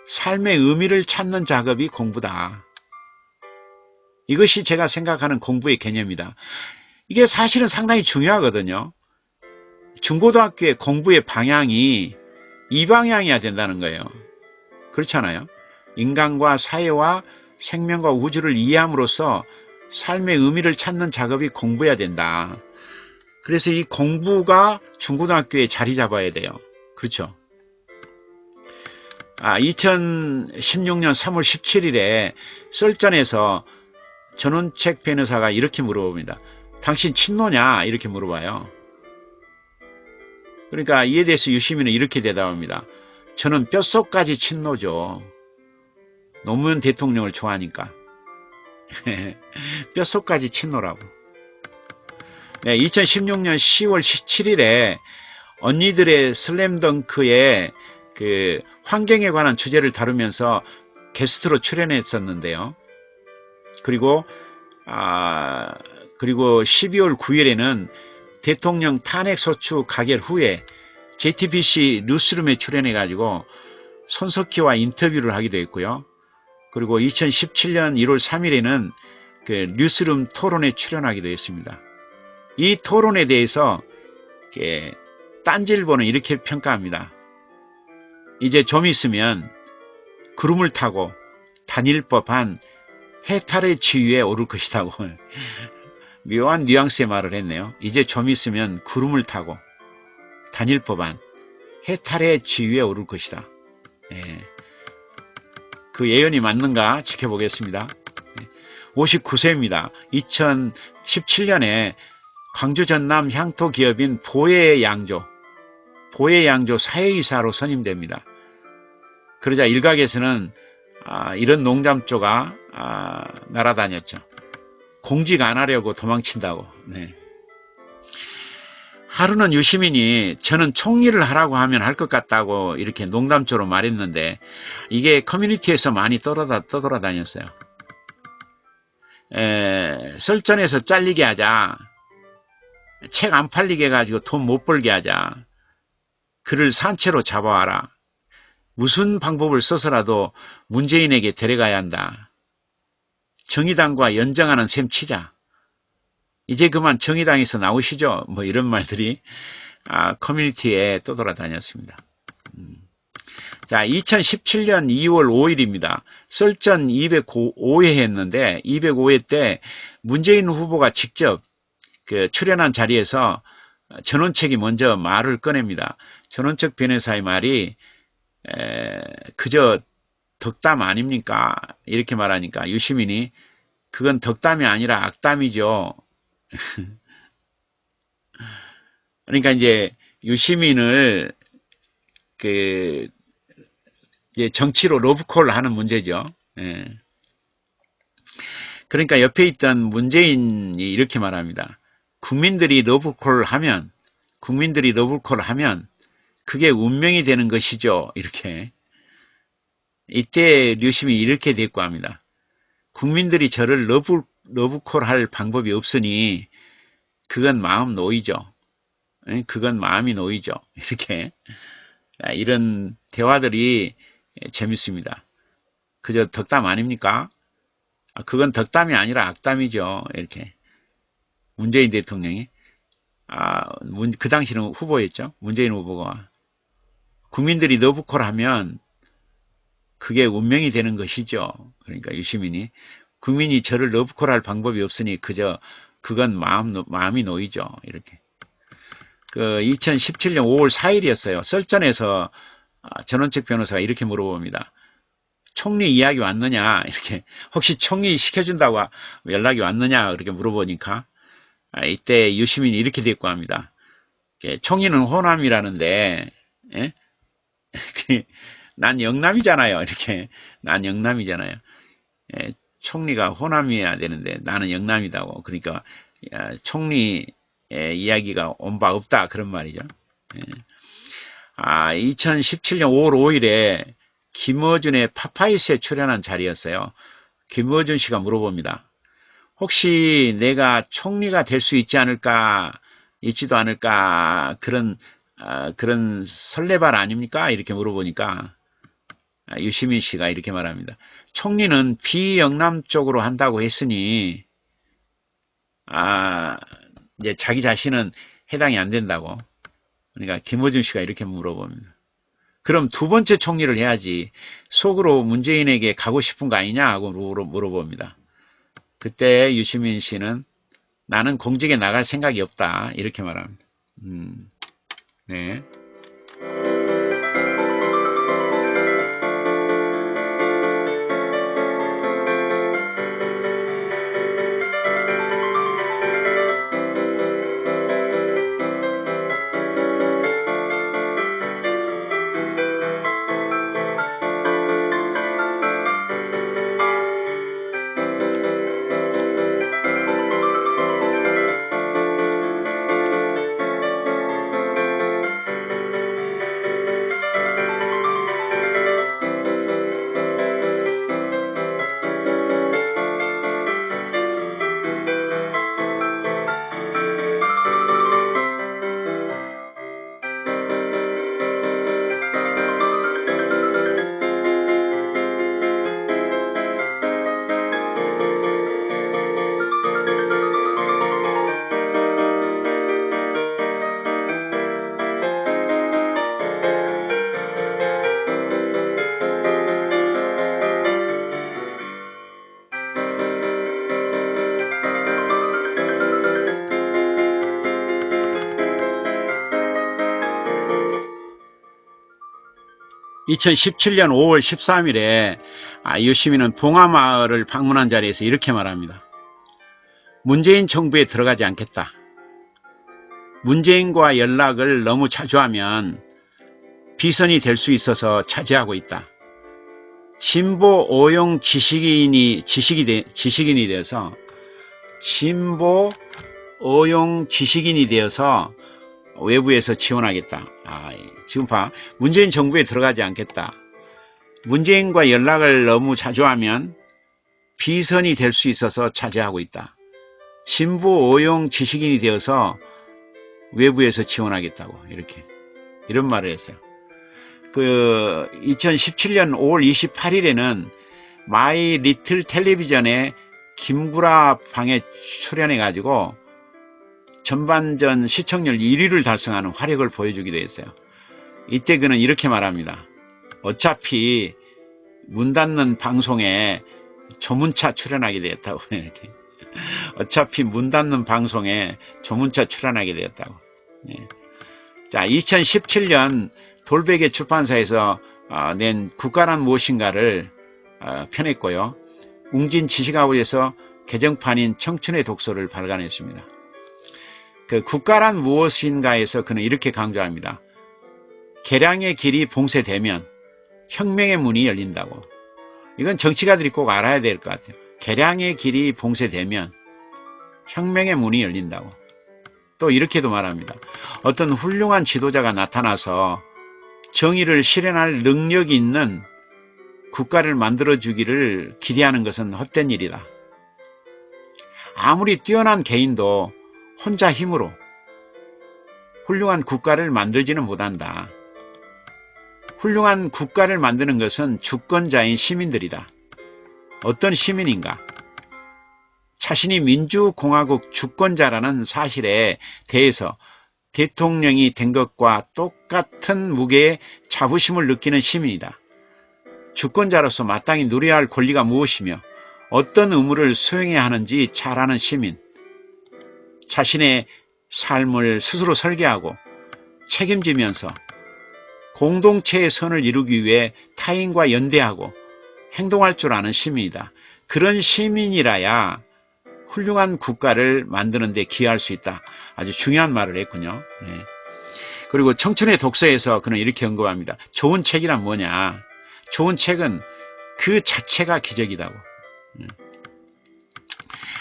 삶의 의미를 찾는 작업이 공부다. 이것이 제가 생각하는 공부의 개념이다. 이게 사실은 상당히 중요하거든요. 중고등학교의 공부의 방향이 이 방향이어야 된다는 거예요. 그렇잖아요. 인간과 사회와 생명과 우주를 이해함으로써 삶의 의미를 찾는 작업이 공부해야 된다. 그래서 이 공부가 중고등학교에 자리 잡아야 돼요. 그렇죠. 2016년 3월 17일에 썰전에서 전원책 변호사가 이렇게 물어봅니다. 당신 친노냐? 이렇게 물어봐요. 그러니까 이에 대해서 유시민은 이렇게 대답합니다. 저는 뼛속까지 친노죠. 노무현 대통령을 좋아하니까. 뼛속까지 친노라고. 네, 2016년 10월 17일에 언니들의 슬램덩크에 환경에 관한 주제를 다루면서 게스트로 출연했었는데요. 그리고 12월 9일에는 대통령 탄핵소추 가결 후에 JTBC 뉴스룸에 출연해가지고 손석희와 인터뷰를 하기도 했고요. 그리고 2017년 1월 3일에는 뉴스룸 토론에 출연하기도 했습니다. 이 토론에 대해서 딴지일보는 이렇게 평가합니다. 이제 좀 있으면 구름을 타고 다닐 법한 해탈의 지위에 오를 것이라고 묘한 뉘앙스의 말을 했네요. 이제 좀 있으면 구름을 타고 다닐 법한 해탈의 지위에 오를 것이다. 그 예언이 맞는가 지켜보겠습니다. 59세입니다. 2017년에 광주 전남 향토 기업인 보혜양조 사회이사로 선임됩니다. 그러자 일각에서는 이런 농담조가 날아다녔죠. 공직 안 하려고 도망친다고. 네. 하루는 유시민이 저는 총리를 하라고 하면 할 것 같다고 이렇게 농담조로 말했는데 이게 커뮤니티에서 많이 떠돌아다녔어요. 설전에서 잘리게 하자. 책 안 팔리게 해가지고 돈 못 벌게 하자. 그를 산채로 잡아와라. 무슨 방법을 써서라도 문재인에게 데려가야 한다. 정의당과 연정하는 셈 치자. 이제 그만 정의당에서 나오시죠. 뭐 이런 말들이 커뮤니티에 떠돌아다녔습니다. 자, 2017년 2월 5일입니다. 썰전 205회 했는데 205회 때 문재인 후보가 직접 그 출연한 자리에서 전원책이 먼저 말을 꺼냅니다. 전원책 변호사의 말이 그저 덕담 아닙니까? 이렇게 말하니까 유시민이 그건 덕담이 아니라 악담이죠. 그러니까 이제 유시민을 그 이제 정치로 러브콜 하는 문제죠. 예. 그러니까 옆에 있던 문재인이 이렇게 말합니다. 국민들이 러브콜 하면 그게 운명이 되는 것이죠. 이렇게. 이때 류심이 이렇게 대꾸합니다. 국민들이 저를 러브콜 할 방법이 없으니 그건 마음 놓이죠. 그건 마음이 놓이죠. 이렇게. 이런 대화들이 재밌습니다. 그저 덕담 아닙니까? 그건 덕담이 아니라 악담이죠. 이렇게. 문재인 대통령이. 그 당시는 후보였죠. 문재인 후보가. 국민들이 러브콜 하면 그게 운명이 되는 것이죠. 그러니까 유시민이. 국민이 저를 러브콜 할 방법이 없으니 그건 마음이 놓이죠. 이렇게. 2017년 5월 4일이었어요. 썰전에서 전원책 변호사가 이렇게 물어봅니다. 총리 이야기 왔느냐? 이렇게. 혹시 총리 시켜준다고 연락이 왔느냐? 그렇게 물어보니까 이때 유시민이 이렇게 대꾸합니다. 총리는 호남이라는데, 예? 난 영남이잖아요. 이렇게. 난 영남이잖아요. 예, 총리가 호남이어야 되는데 나는 영남이다고. 그러니까 총리 이야기가 온 바 없다. 그런 말이죠. 예. 2017년 5월 5일에 김어준의 파파이스에 출연한 자리였어요. 김어준 씨가 물어봅니다. 혹시 내가 총리가 될 수 있지도 않을까 그런 설레발 아닙니까? 이렇게 물어보니까 유시민 씨가 이렇게 말합니다. 총리는 비영남 쪽으로 한다고 했으니 이제 자기 자신은 해당이 안 된다고. 그러니까 김어준 씨가 이렇게 물어봅니다. 그럼 두 번째 총리를 해야지 속으로 문재인에게 가고 싶은 거 아니냐 하고 물어봅니다. 그때 유시민 씨는 나는 공직에 나갈 생각이 없다 이렇게 말합니다. 네. 2017년 5월 13일에 유시민은 봉하마을을 방문한 자리에서 이렇게 말합니다. 문재인 정부에 들어가지 않겠다. 문재인과 연락을 너무 자주 하면 비선이 될 수 있어서 차지하고 있다. 진보 오용 지식인이 되어서 외부에서 지원하겠다. 지금 봐. 문재인 정부에 들어가지 않겠다. 문재인과 연락을 너무 자주 하면 비선이 될 수 있어서 차지하고 있다. 진보 오용 지식인이 되어서 외부에서 지원하겠다고 이런 말을 했어요. 2017년 5월 28일에는 마이 리틀 텔레비전에 김구라 방에 출연해 가지고 전반전 시청률 1위를 달성하는 화력을 보여주기도 했어요. 이때 그는 이렇게 말합니다. 어차피 문 닫는 방송에 조문차 출연하게 되었다고 이렇게. 어차피 문 닫는 방송에 조문차 출연하게 되었다고. 예. 자, 2017년 돌베개 출판사에서 낸 국가란 무엇인가를 펴냈고요. 웅진 지식아웃에서 개정판인 청춘의 독서를 발간했습니다. 그 국가란 무엇인가에서 그는 이렇게 강조합니다. 개량의 길이 봉쇄되면 혁명의 문이 열린다고. 이건 정치가들이 꼭 알아야 될 것 같아요. 개량의 길이 봉쇄되면 혁명의 문이 열린다고. 또 이렇게도 말합니다. 어떤 훌륭한 지도자가 나타나서 정의를 실현할 능력이 있는 국가를 만들어주기를 기대하는 것은 헛된 일이다. 아무리 뛰어난 개인도 혼자 힘으로 훌륭한 국가를 만들지는 못한다. 훌륭한 국가를 만드는 것은 주권자인 시민들이다. 어떤 시민인가? 자신이 민주공화국 주권자라는 사실에 대해서 대통령이 된 것과 똑같은 무게의 자부심을 느끼는 시민이다. 주권자로서 마땅히 누려야 할 권리가 무엇이며 어떤 의무를 수행해야 하는지 잘 아는 시민. 자신의 삶을 스스로 설계하고 책임지면서 공동체의 선을 이루기 위해 타인과 연대하고 행동할 줄 아는 시민이다. 그런 시민이라야 훌륭한 국가를 만드는 데 기여할 수 있다. 아주 중요한 말을 했군요. 네. 그리고 청춘의 독서에서 그는 이렇게 언급합니다. 좋은 책이란 뭐냐? 좋은 책은 그 자체가 기적이다고.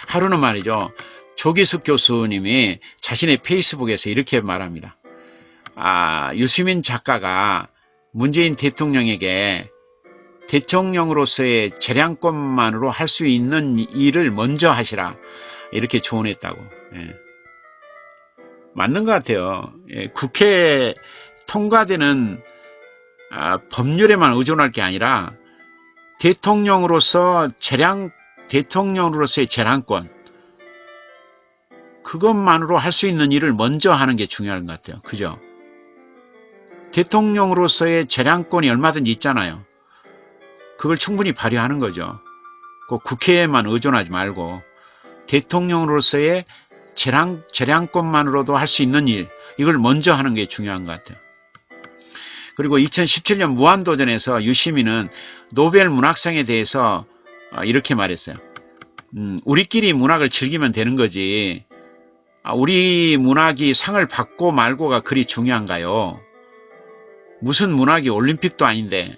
하루는 말이죠. 조기숙 교수님이 자신의 페이스북에서 이렇게 말합니다. 유시민 작가가 문재인 대통령에게 대통령으로서의 재량권만으로 할 수 있는 일을 먼저 하시라. 이렇게 조언했다고. 예. 맞는 것 같아요. 예. 국회에 통과되는 법률에만 의존할 게 아니라 대통령으로서의 재량권 그것만으로 할 수 있는 일을 먼저 하는 게 중요한 것 같아요. 그죠? 대통령으로서의 재량권이 얼마든지 있잖아요. 그걸 충분히 발휘하는 거죠. 꼭 국회에만 의존하지 말고 대통령으로서의 재량권만으로도 할 수 있는 일, 이걸 먼저 하는 게 중요한 것 같아요. 그리고 2017년 무한도전에서 유시민은 노벨 문학상에 대해서 이렇게 말했어요. 우리끼리 문학을 즐기면 되는 거지. 우리 문학이 상을 받고 말고가 그리 중요한가요? 무슨 문학이 올림픽도 아닌데.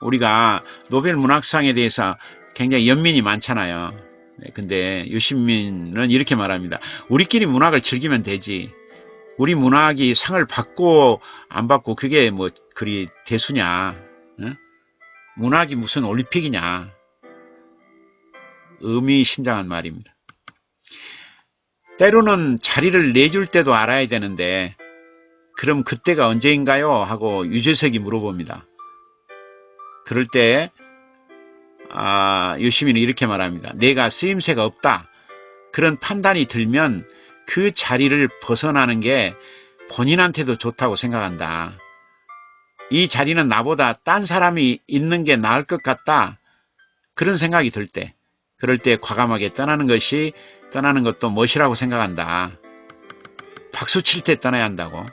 우리가 노벨 문학상에 대해서 굉장히 연민이 많잖아요. 근데 유시민은 이렇게 말합니다. 우리끼리 문학을 즐기면 되지. 우리 문학이 상을 받고 안 받고 그게 뭐 그리 대수냐. 문학이 무슨 올림픽이냐. 의미심장한 말입니다. 때로는 자리를 내줄 때도 알아야 되는데 그럼 그때가 언제인가요? 하고 유재석이 물어봅니다. 그럴 때 유시민은 이렇게 말합니다. 내가 쓰임새가 없다. 그런 판단이 들면 그 자리를 벗어나는 게 본인한테도 좋다고 생각한다. 이 자리는 나보다 딴 사람이 있는 게 나을 것 같다. 그런 생각이 들 때, 그럴 때 과감하게 떠나는 것도 멋이라고 생각한다. 박수 칠 때 떠나야 한다고.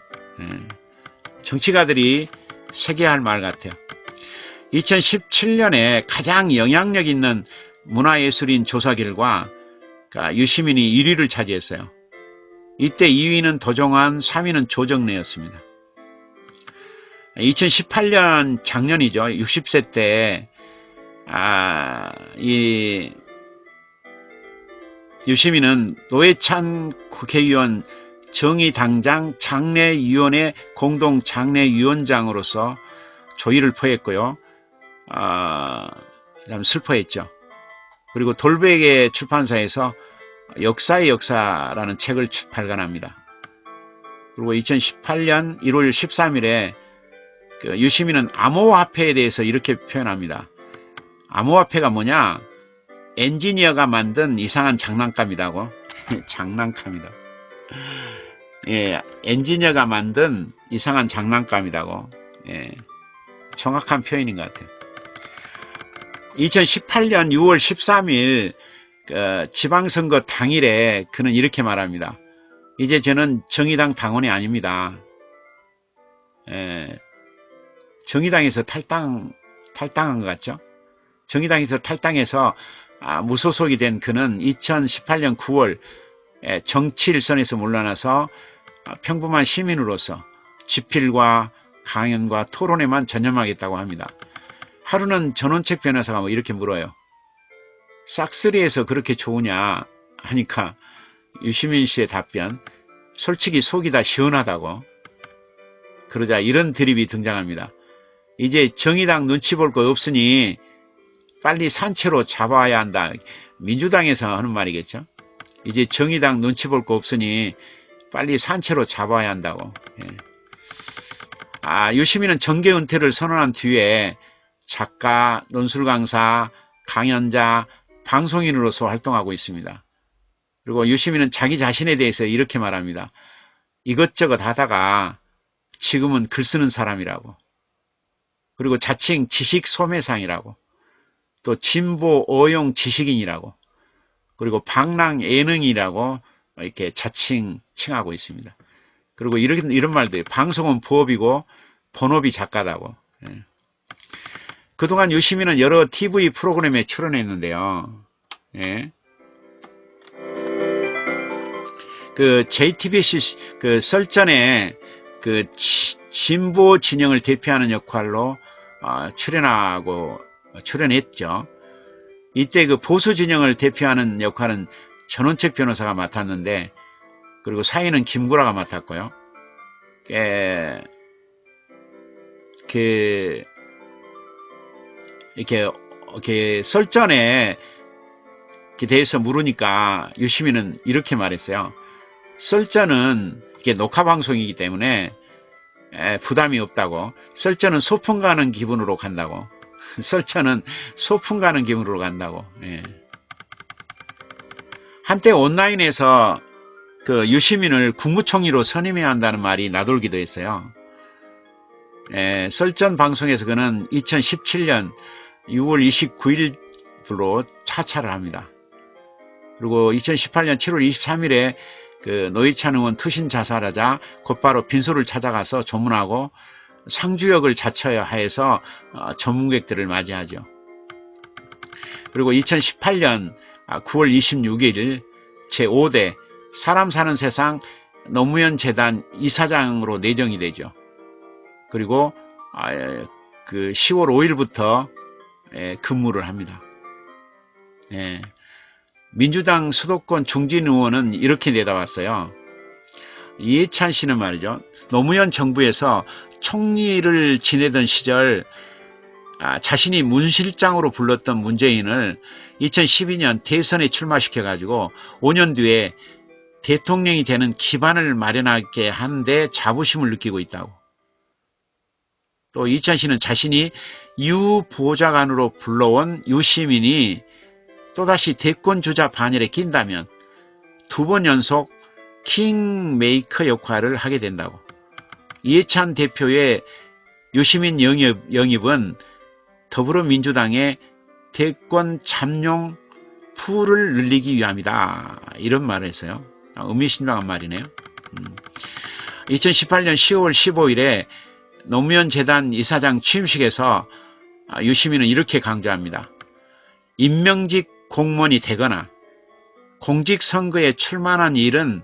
정치가들이 새겨야 할 말 같아요. 2017년에 가장 영향력 있는 문화예술인 조사 결과 유시민이 1위를 차지했어요. 이때 2위는 도종환, 3위는 조정래였습니다. 2018년 작년이죠. 60세 때 이 유시민은 노회찬 국회의원 정의당장 장례위원회 공동장례위원장으로서 조의를 표했고요. 참 슬퍼했죠. 그리고 돌베개 출판사에서 역사의 역사라는 책을 발간합니다. 그리고 2018년 1월 13일에 유시민은 암호화폐에 대해서 이렇게 표현합니다. 암호화폐가 뭐냐? 엔지니어가 만든 이상한 장난감이라고. 장난감이다. 예, 엔지니어가 만든 이상한 장난감이라고. 예, 정확한 표현인 것 같아요. 2018년 6월 13일 지방선거 당일에 그는 이렇게 말합니다. 이제 저는 정의당 당원이 아닙니다. 정의당에서 탈당한 것 같죠? 정의당에서 탈당해서 무소속이 된 그는 2018년 9월 정치 일선에서 물러나서 평범한 시민으로서 집필과 강연과 토론에만 전념하겠다고 합니다. 하루는 전원책 변호사가 이렇게 물어요. 싹쓸이해서 그렇게 좋으냐 하니까 유시민 씨의 답변, 솔직히 속이 다 시원하다고. 그러자 이런 드립이 등장합니다. 이제 정의당 눈치 볼 거 없으니 빨리 산채로 잡아야 한다. 민주당에서 하는 말이겠죠. 이제 정의당 눈치 볼 거 없으니 빨리 산채로 잡아야 한다고. 유시민은 정계 은퇴를 선언한 뒤에 작가, 논술 강사, 강연자, 방송인으로서 활동하고 있습니다. 그리고 유시민은 자기 자신에 대해서 이렇게 말합니다. 이것저것 하다가 지금은 글 쓰는 사람이라고. 그리고 자칭 지식 소매상이라고. 또 진보 어용 지식인이라고. 그리고 방랑 예능이라고 이렇게 자칭 칭하고 있습니다. 그리고 이런 말도 해요. 방송은 부업이고 본업이 작가다고. 그동안 유시민은 여러 TV 프로그램에 출연했는데요. 그 JTBC 그 설전에 그 진보 진영을 대표하는 역할로 출연했죠. 이때 그 보수 진영을 대표하는 역할은 전원책 변호사가 맡았는데, 그리고 사인은 김구라가 맡았고요. 이렇게 설전에 대해서 물으니까 유시민은 이렇게 말했어요. 설전은 이게 녹화 방송이기 때문에 부담이 없다고. 설전은 소풍 가는 기분으로 간다고. 설전은 소풍 가는 기분으로 간다고. 한때 온라인에서 그 유시민을 국무총리로 선임해야 한다는 말이 나돌기도 했어요. 설전 방송에서 그는 2017년 6월 29일부로 하차를 합니다. 그리고 2018년 7월 23일에 그 노회찬 의원 투신 자살하자 곧바로 빈소를 찾아가서 조문하고 상주역을 자처해야 해서 전문객들을 맞이하죠. 그리고 2018년 9월 26일 제5대 사람 사는 세상 노무현 재단 이사장으로 내정이 되죠. 그리고 그 10월 5일부터 근무를 합니다. 민주당 수도권 중진 의원은 이렇게 내다봤어요. 이해찬 씨는 말이죠. 노무현 정부에서 총리를 지내던 시절 자신이 문실장으로 불렀던 문재인을 2012년 대선에 출마시켜가지고 5년 뒤에 대통령이 되는 기반을 마련하게 하는데 자부심을 느끼고 있다고. 또 이해찬 씨는 자신이 유보좌관으로 불러온 유시민이 또다시 대권주자 반열에 낀다면 2번 연속 킹메이커 역할을 하게 된다고. 이해찬 대표의 유시민 영입은 더불어민주당의 대권 잠룡 풀을 늘리기 위함이다. 이런 말을 했어요. 의미심장한 말이네요. 2018년 10월 15일에 노무현 재단 이사장 취임식에서 유시민은 이렇게 강조합니다. 임명직 공무원이 되거나 공직선거에 출마한 일은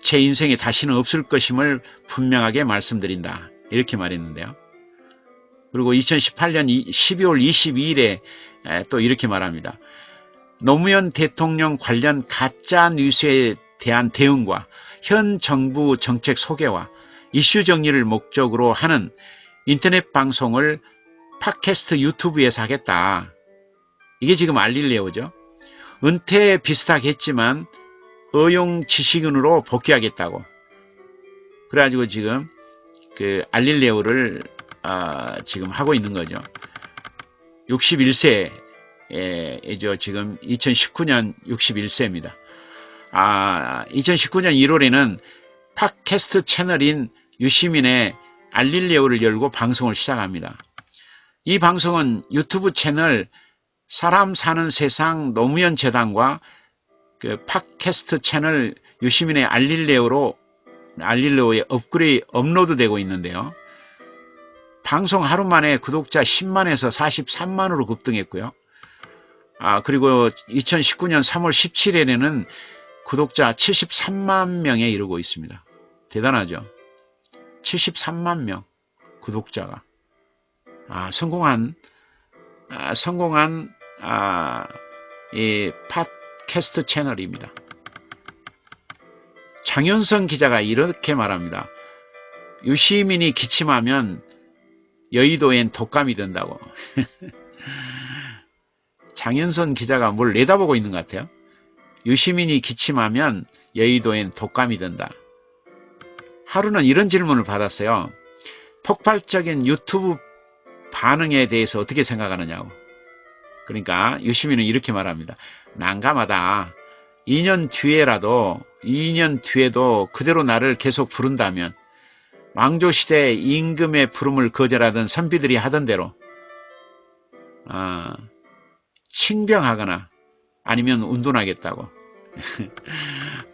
제 인생에 다시는 없을 것임을 분명하게 말씀드린다. 이렇게 말했는데요. 그리고 2018년 12월 22일에 또 이렇게 말합니다. 노무현 대통령 관련 가짜 뉴스에 대한 대응과 현 정부 정책 소개와 이슈 정리를 목적으로 하는 인터넷 방송을 팟캐스트 유튜브에서 하겠다. 이게 지금 알릴레오죠. 은퇴 비슷하게 했지만 어용 지식인으로 복귀하겠다고. 그래가지고 지금 그 알릴레오를 지금 하고 있는 거죠. 61세죠. 지금 2019년 61세입니다. 2019년 1월에는 팟캐스트 채널인 유시민의 알릴레오를 열고 방송을 시작합니다. 이 방송은 유튜브 채널 사람 사는 세상 노무현 재단과 그 팟캐스트 채널 유시민의 알릴레오에 업로드되고 있는데요. 방송 하루 만에 구독자 10만에서 43만으로 급등했고요. 그리고 2019년 3월 17일에는 구독자 73만 명에 이르고 있습니다. 대단하죠? 73만 명 구독자가. 성공한 이 팟캐스트 채널입니다. 장윤선 기자가 이렇게 말합니다. 유시민이 기침하면 여의도엔 독감이 된다고. 장윤선 기자가 뭘 내다보고 있는 것 같아요. 유시민이 기침하면 여의도엔 독감이 된다. 하루는 이런 질문을 받았어요. 폭발적인 유튜브 반응에 대해서 어떻게 생각하느냐고. 그러니까 유시민은 이렇게 말합니다. 난감하다. 2년 뒤에도 그대로 나를 계속 부른다면 왕조시대 임금의 부름을 거절하던 선비들이 하던 대로 칭병하거나 아니면 운동하겠다고.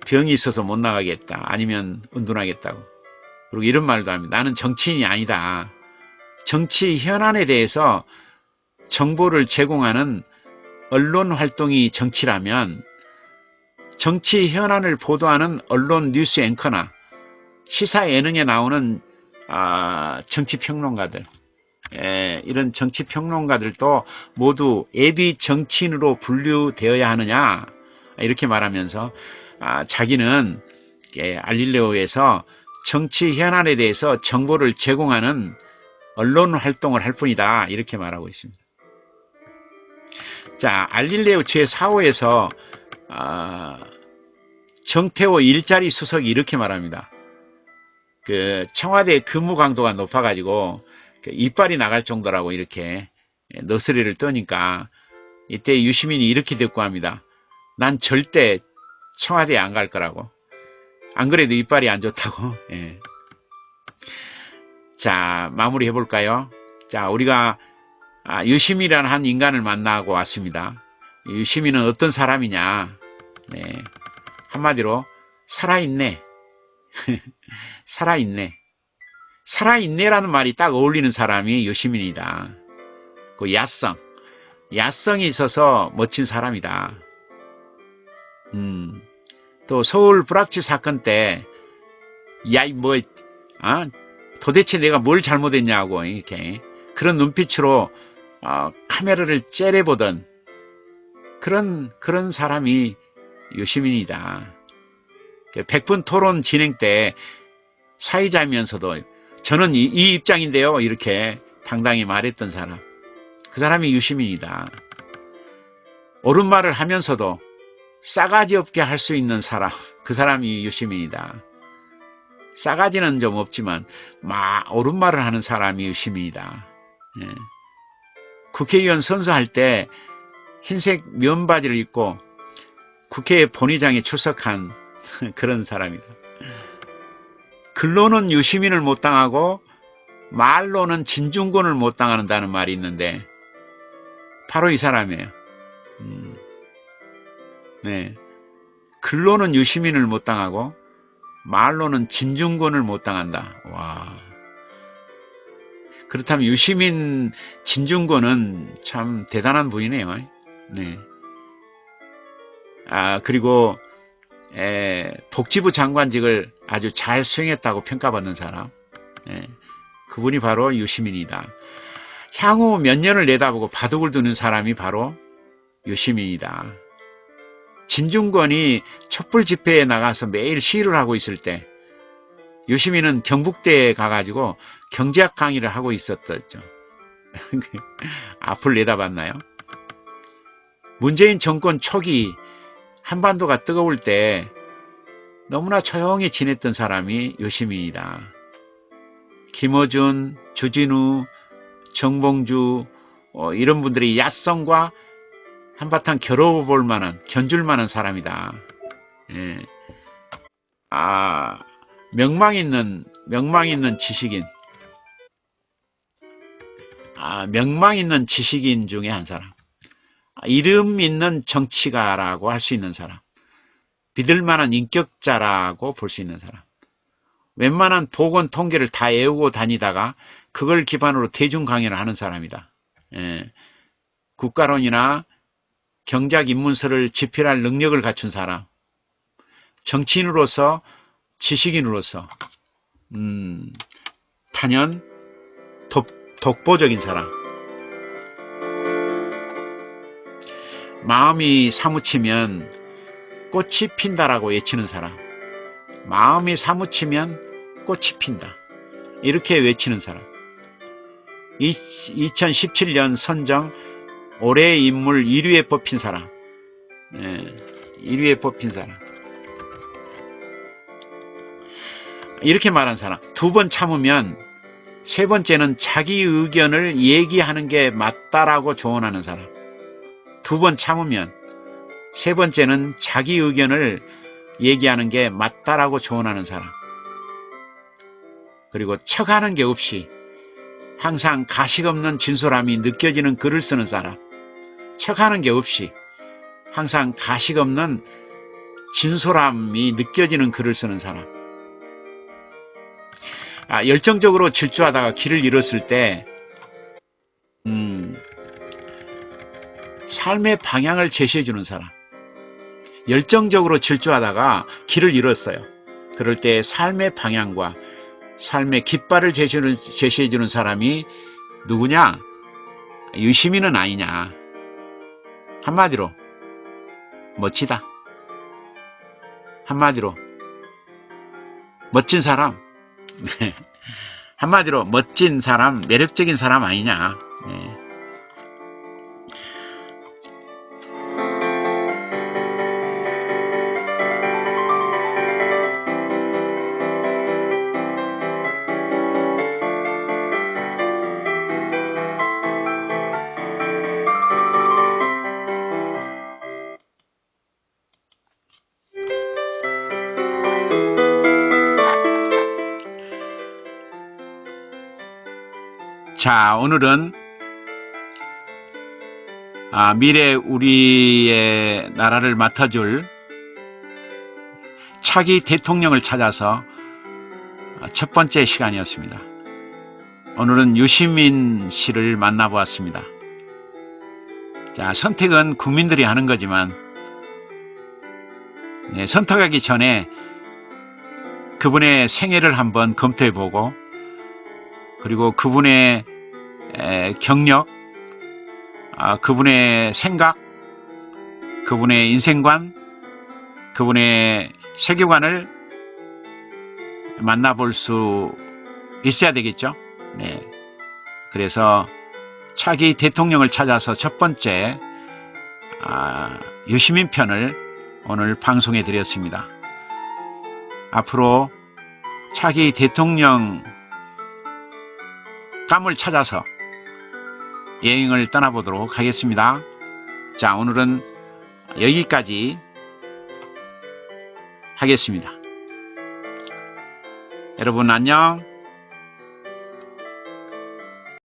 병이 있어서 못 나가겠다. 아니면 운동하겠다고. 그리고 이런 말도 합니다. 나는 정치인이 아니다. 정치 현안에 대해서 정보를 제공하는 언론 활동이 정치라면 정치 현안을 보도하는 언론 뉴스 앵커나 시사 예능에 나오는 정치평론가들, 이런 정치평론가들도 모두 예비 정치인으로 분류되어야 하느냐 이렇게 말하면서 자기는 알릴레오에서 정치 현안에 대해서 정보를 제공하는 언론 활동을 할 뿐이다 이렇게 말하고 있습니다. 자, 알릴레오 제4호에서 정태호 일자리 수석이 이렇게 말합니다. 그 청와대 근무 강도가 높아가지고 이빨이 나갈 정도라고 이렇게 너스레를 떠니까 이때 유시민이 이렇게 대꾸합니다. 난 절대 청와대에 안 갈 거라고. 안 그래도 이빨이 안 좋다고. 예. 자, 마무리 해볼까요? 자, 우리가 유시민이라는 한 인간을 만나고 왔습니다. 유시민은 어떤 사람이냐? 네. 한마디로 살아있네. 살아있네. 살아있네라는 말이 딱 어울리는 사람이 유시민이다. 그 야성이 있어서 멋진 사람이다. 또 서울 불락지 사건 때 도대체 내가 뭘 잘못했냐고 이렇게 그런 눈빛으로 카메라를 째려보던 그런 사람이 유시민이다. 100분 토론 진행 때 사회자이면서도 저는 이 입장인데요 이렇게 당당히 말했던 사람, 그 사람이 유시민이다. 옳은 말을 하면서도 싸가지 없게 할 수 있는 사람, 그 사람이 유시민이다. 싸가지는 좀 없지만 옳은 말을 하는 사람이 유시민이다. 예. 국회의원 선서할 때 흰색 면바지를 입고 국회 본회의장에 출석한 그런 사람이다. 글로는 유시민을 못 당하고 말로는 진중권을 못 당한다는 말이 있는데 바로 이 사람이에요. 네. 글로는 유시민을 못 당하고 말로는 진중권을 못 당한다. 와. 그렇다면 유시민, 진중권은 참 대단한 분이네요. 네. 그리고 복지부 장관직을 아주 잘 수행했다고 평가받는 사람, 그분이 바로 유시민이다. 향후 몇 년을 내다보고 바둑을 두는 사람이 바로 유시민이다. 진중권이 촛불 집회에 나가서 매일 시위를 하고 있을 때 유시민은 경북대에 가가지고 경제학 강의를 하고 있었죠. 앞을 내다봤나요? 문재인 정권 초기 한반도가 뜨거울 때 너무나 조용히 지냈던 사람이 유시민이다. 김어준, 주진우, 정봉주 이런 분들이 야성과 한바탕 겨뤄볼 만한, 견줄 만한 사람이다. 예. 명망 있는 지식인. 명망 있는 지식인 중에 한 사람. 이름 있는 정치가라고 할 수 있는 사람. 믿을만한 인격자라고 볼 수 있는 사람. 웬만한 보건 통계를 다 외우고 다니다가 그걸 기반으로 대중 강연을 하는 사람이다. 예. 국가론이나 경작 입문서를 집필할 능력을 갖춘 사람. 정치인으로서, 지식인으로서 단연 독보적인 사람. 마음이 사무치면 꽃이 핀다라고 외치는 사람. 마음이 사무치면 꽃이 핀다. 이렇게 외치는 사람. 2017년 선정 올해의 인물 1위에 뽑힌 사람. 1위에 뽑힌 사람. 이렇게 말한 사람. 2번 참으면 세 번째는 자기 의견을 얘기하는 게 맞다라고 조언하는 사람. 2번 참으면 세 번째는 자기 의견을 얘기하는 게 맞다라고 조언하는 사람. 그리고 척하는 게 없이 항상 가식 없는 진솔함이 느껴지는 글을 쓰는 사람. 척하는 게 없이 항상 가식 없는 진솔함이 느껴지는 글을 쓰는 사람. 열정적으로 질주하다가 길을 잃었을 때 삶의 방향을 제시해 주는 사람. 열정적으로 질주하다가 길을 잃었어요. 그럴 때 삶의 방향과 삶의 깃발을 제시해 주는 사람이 누구냐? 유시민은 아니냐? 한마디로 멋지다. 한마디로 멋진 사람. 한마디로 멋진 사람, 매력적인 사람 아니냐? 네. 자, 오늘은 미래 우리의 나라를 맡아줄 차기 대통령을 찾아서 첫 번째 시간이었습니다. 오늘은 유시민 씨를 만나보았습니다. 자, 선택은 국민들이 하는 거지만 선택하기 전에 그분의 생애를 한번 검토해보고 그리고 그분의 경력, 그분의 생각, 그분의 인생관, 그분의 세계관을 만나볼 수 있어야 되겠죠. 네. 그래서 차기 대통령을 찾아서 첫 번째 유시민 편을 오늘 방송해 드렸습니다. 앞으로 차기 대통령 감을 찾아서 여행을 떠나보도록 하겠습니다. 자, 오늘은 여기까지 하겠습니다. 여러분 안녕.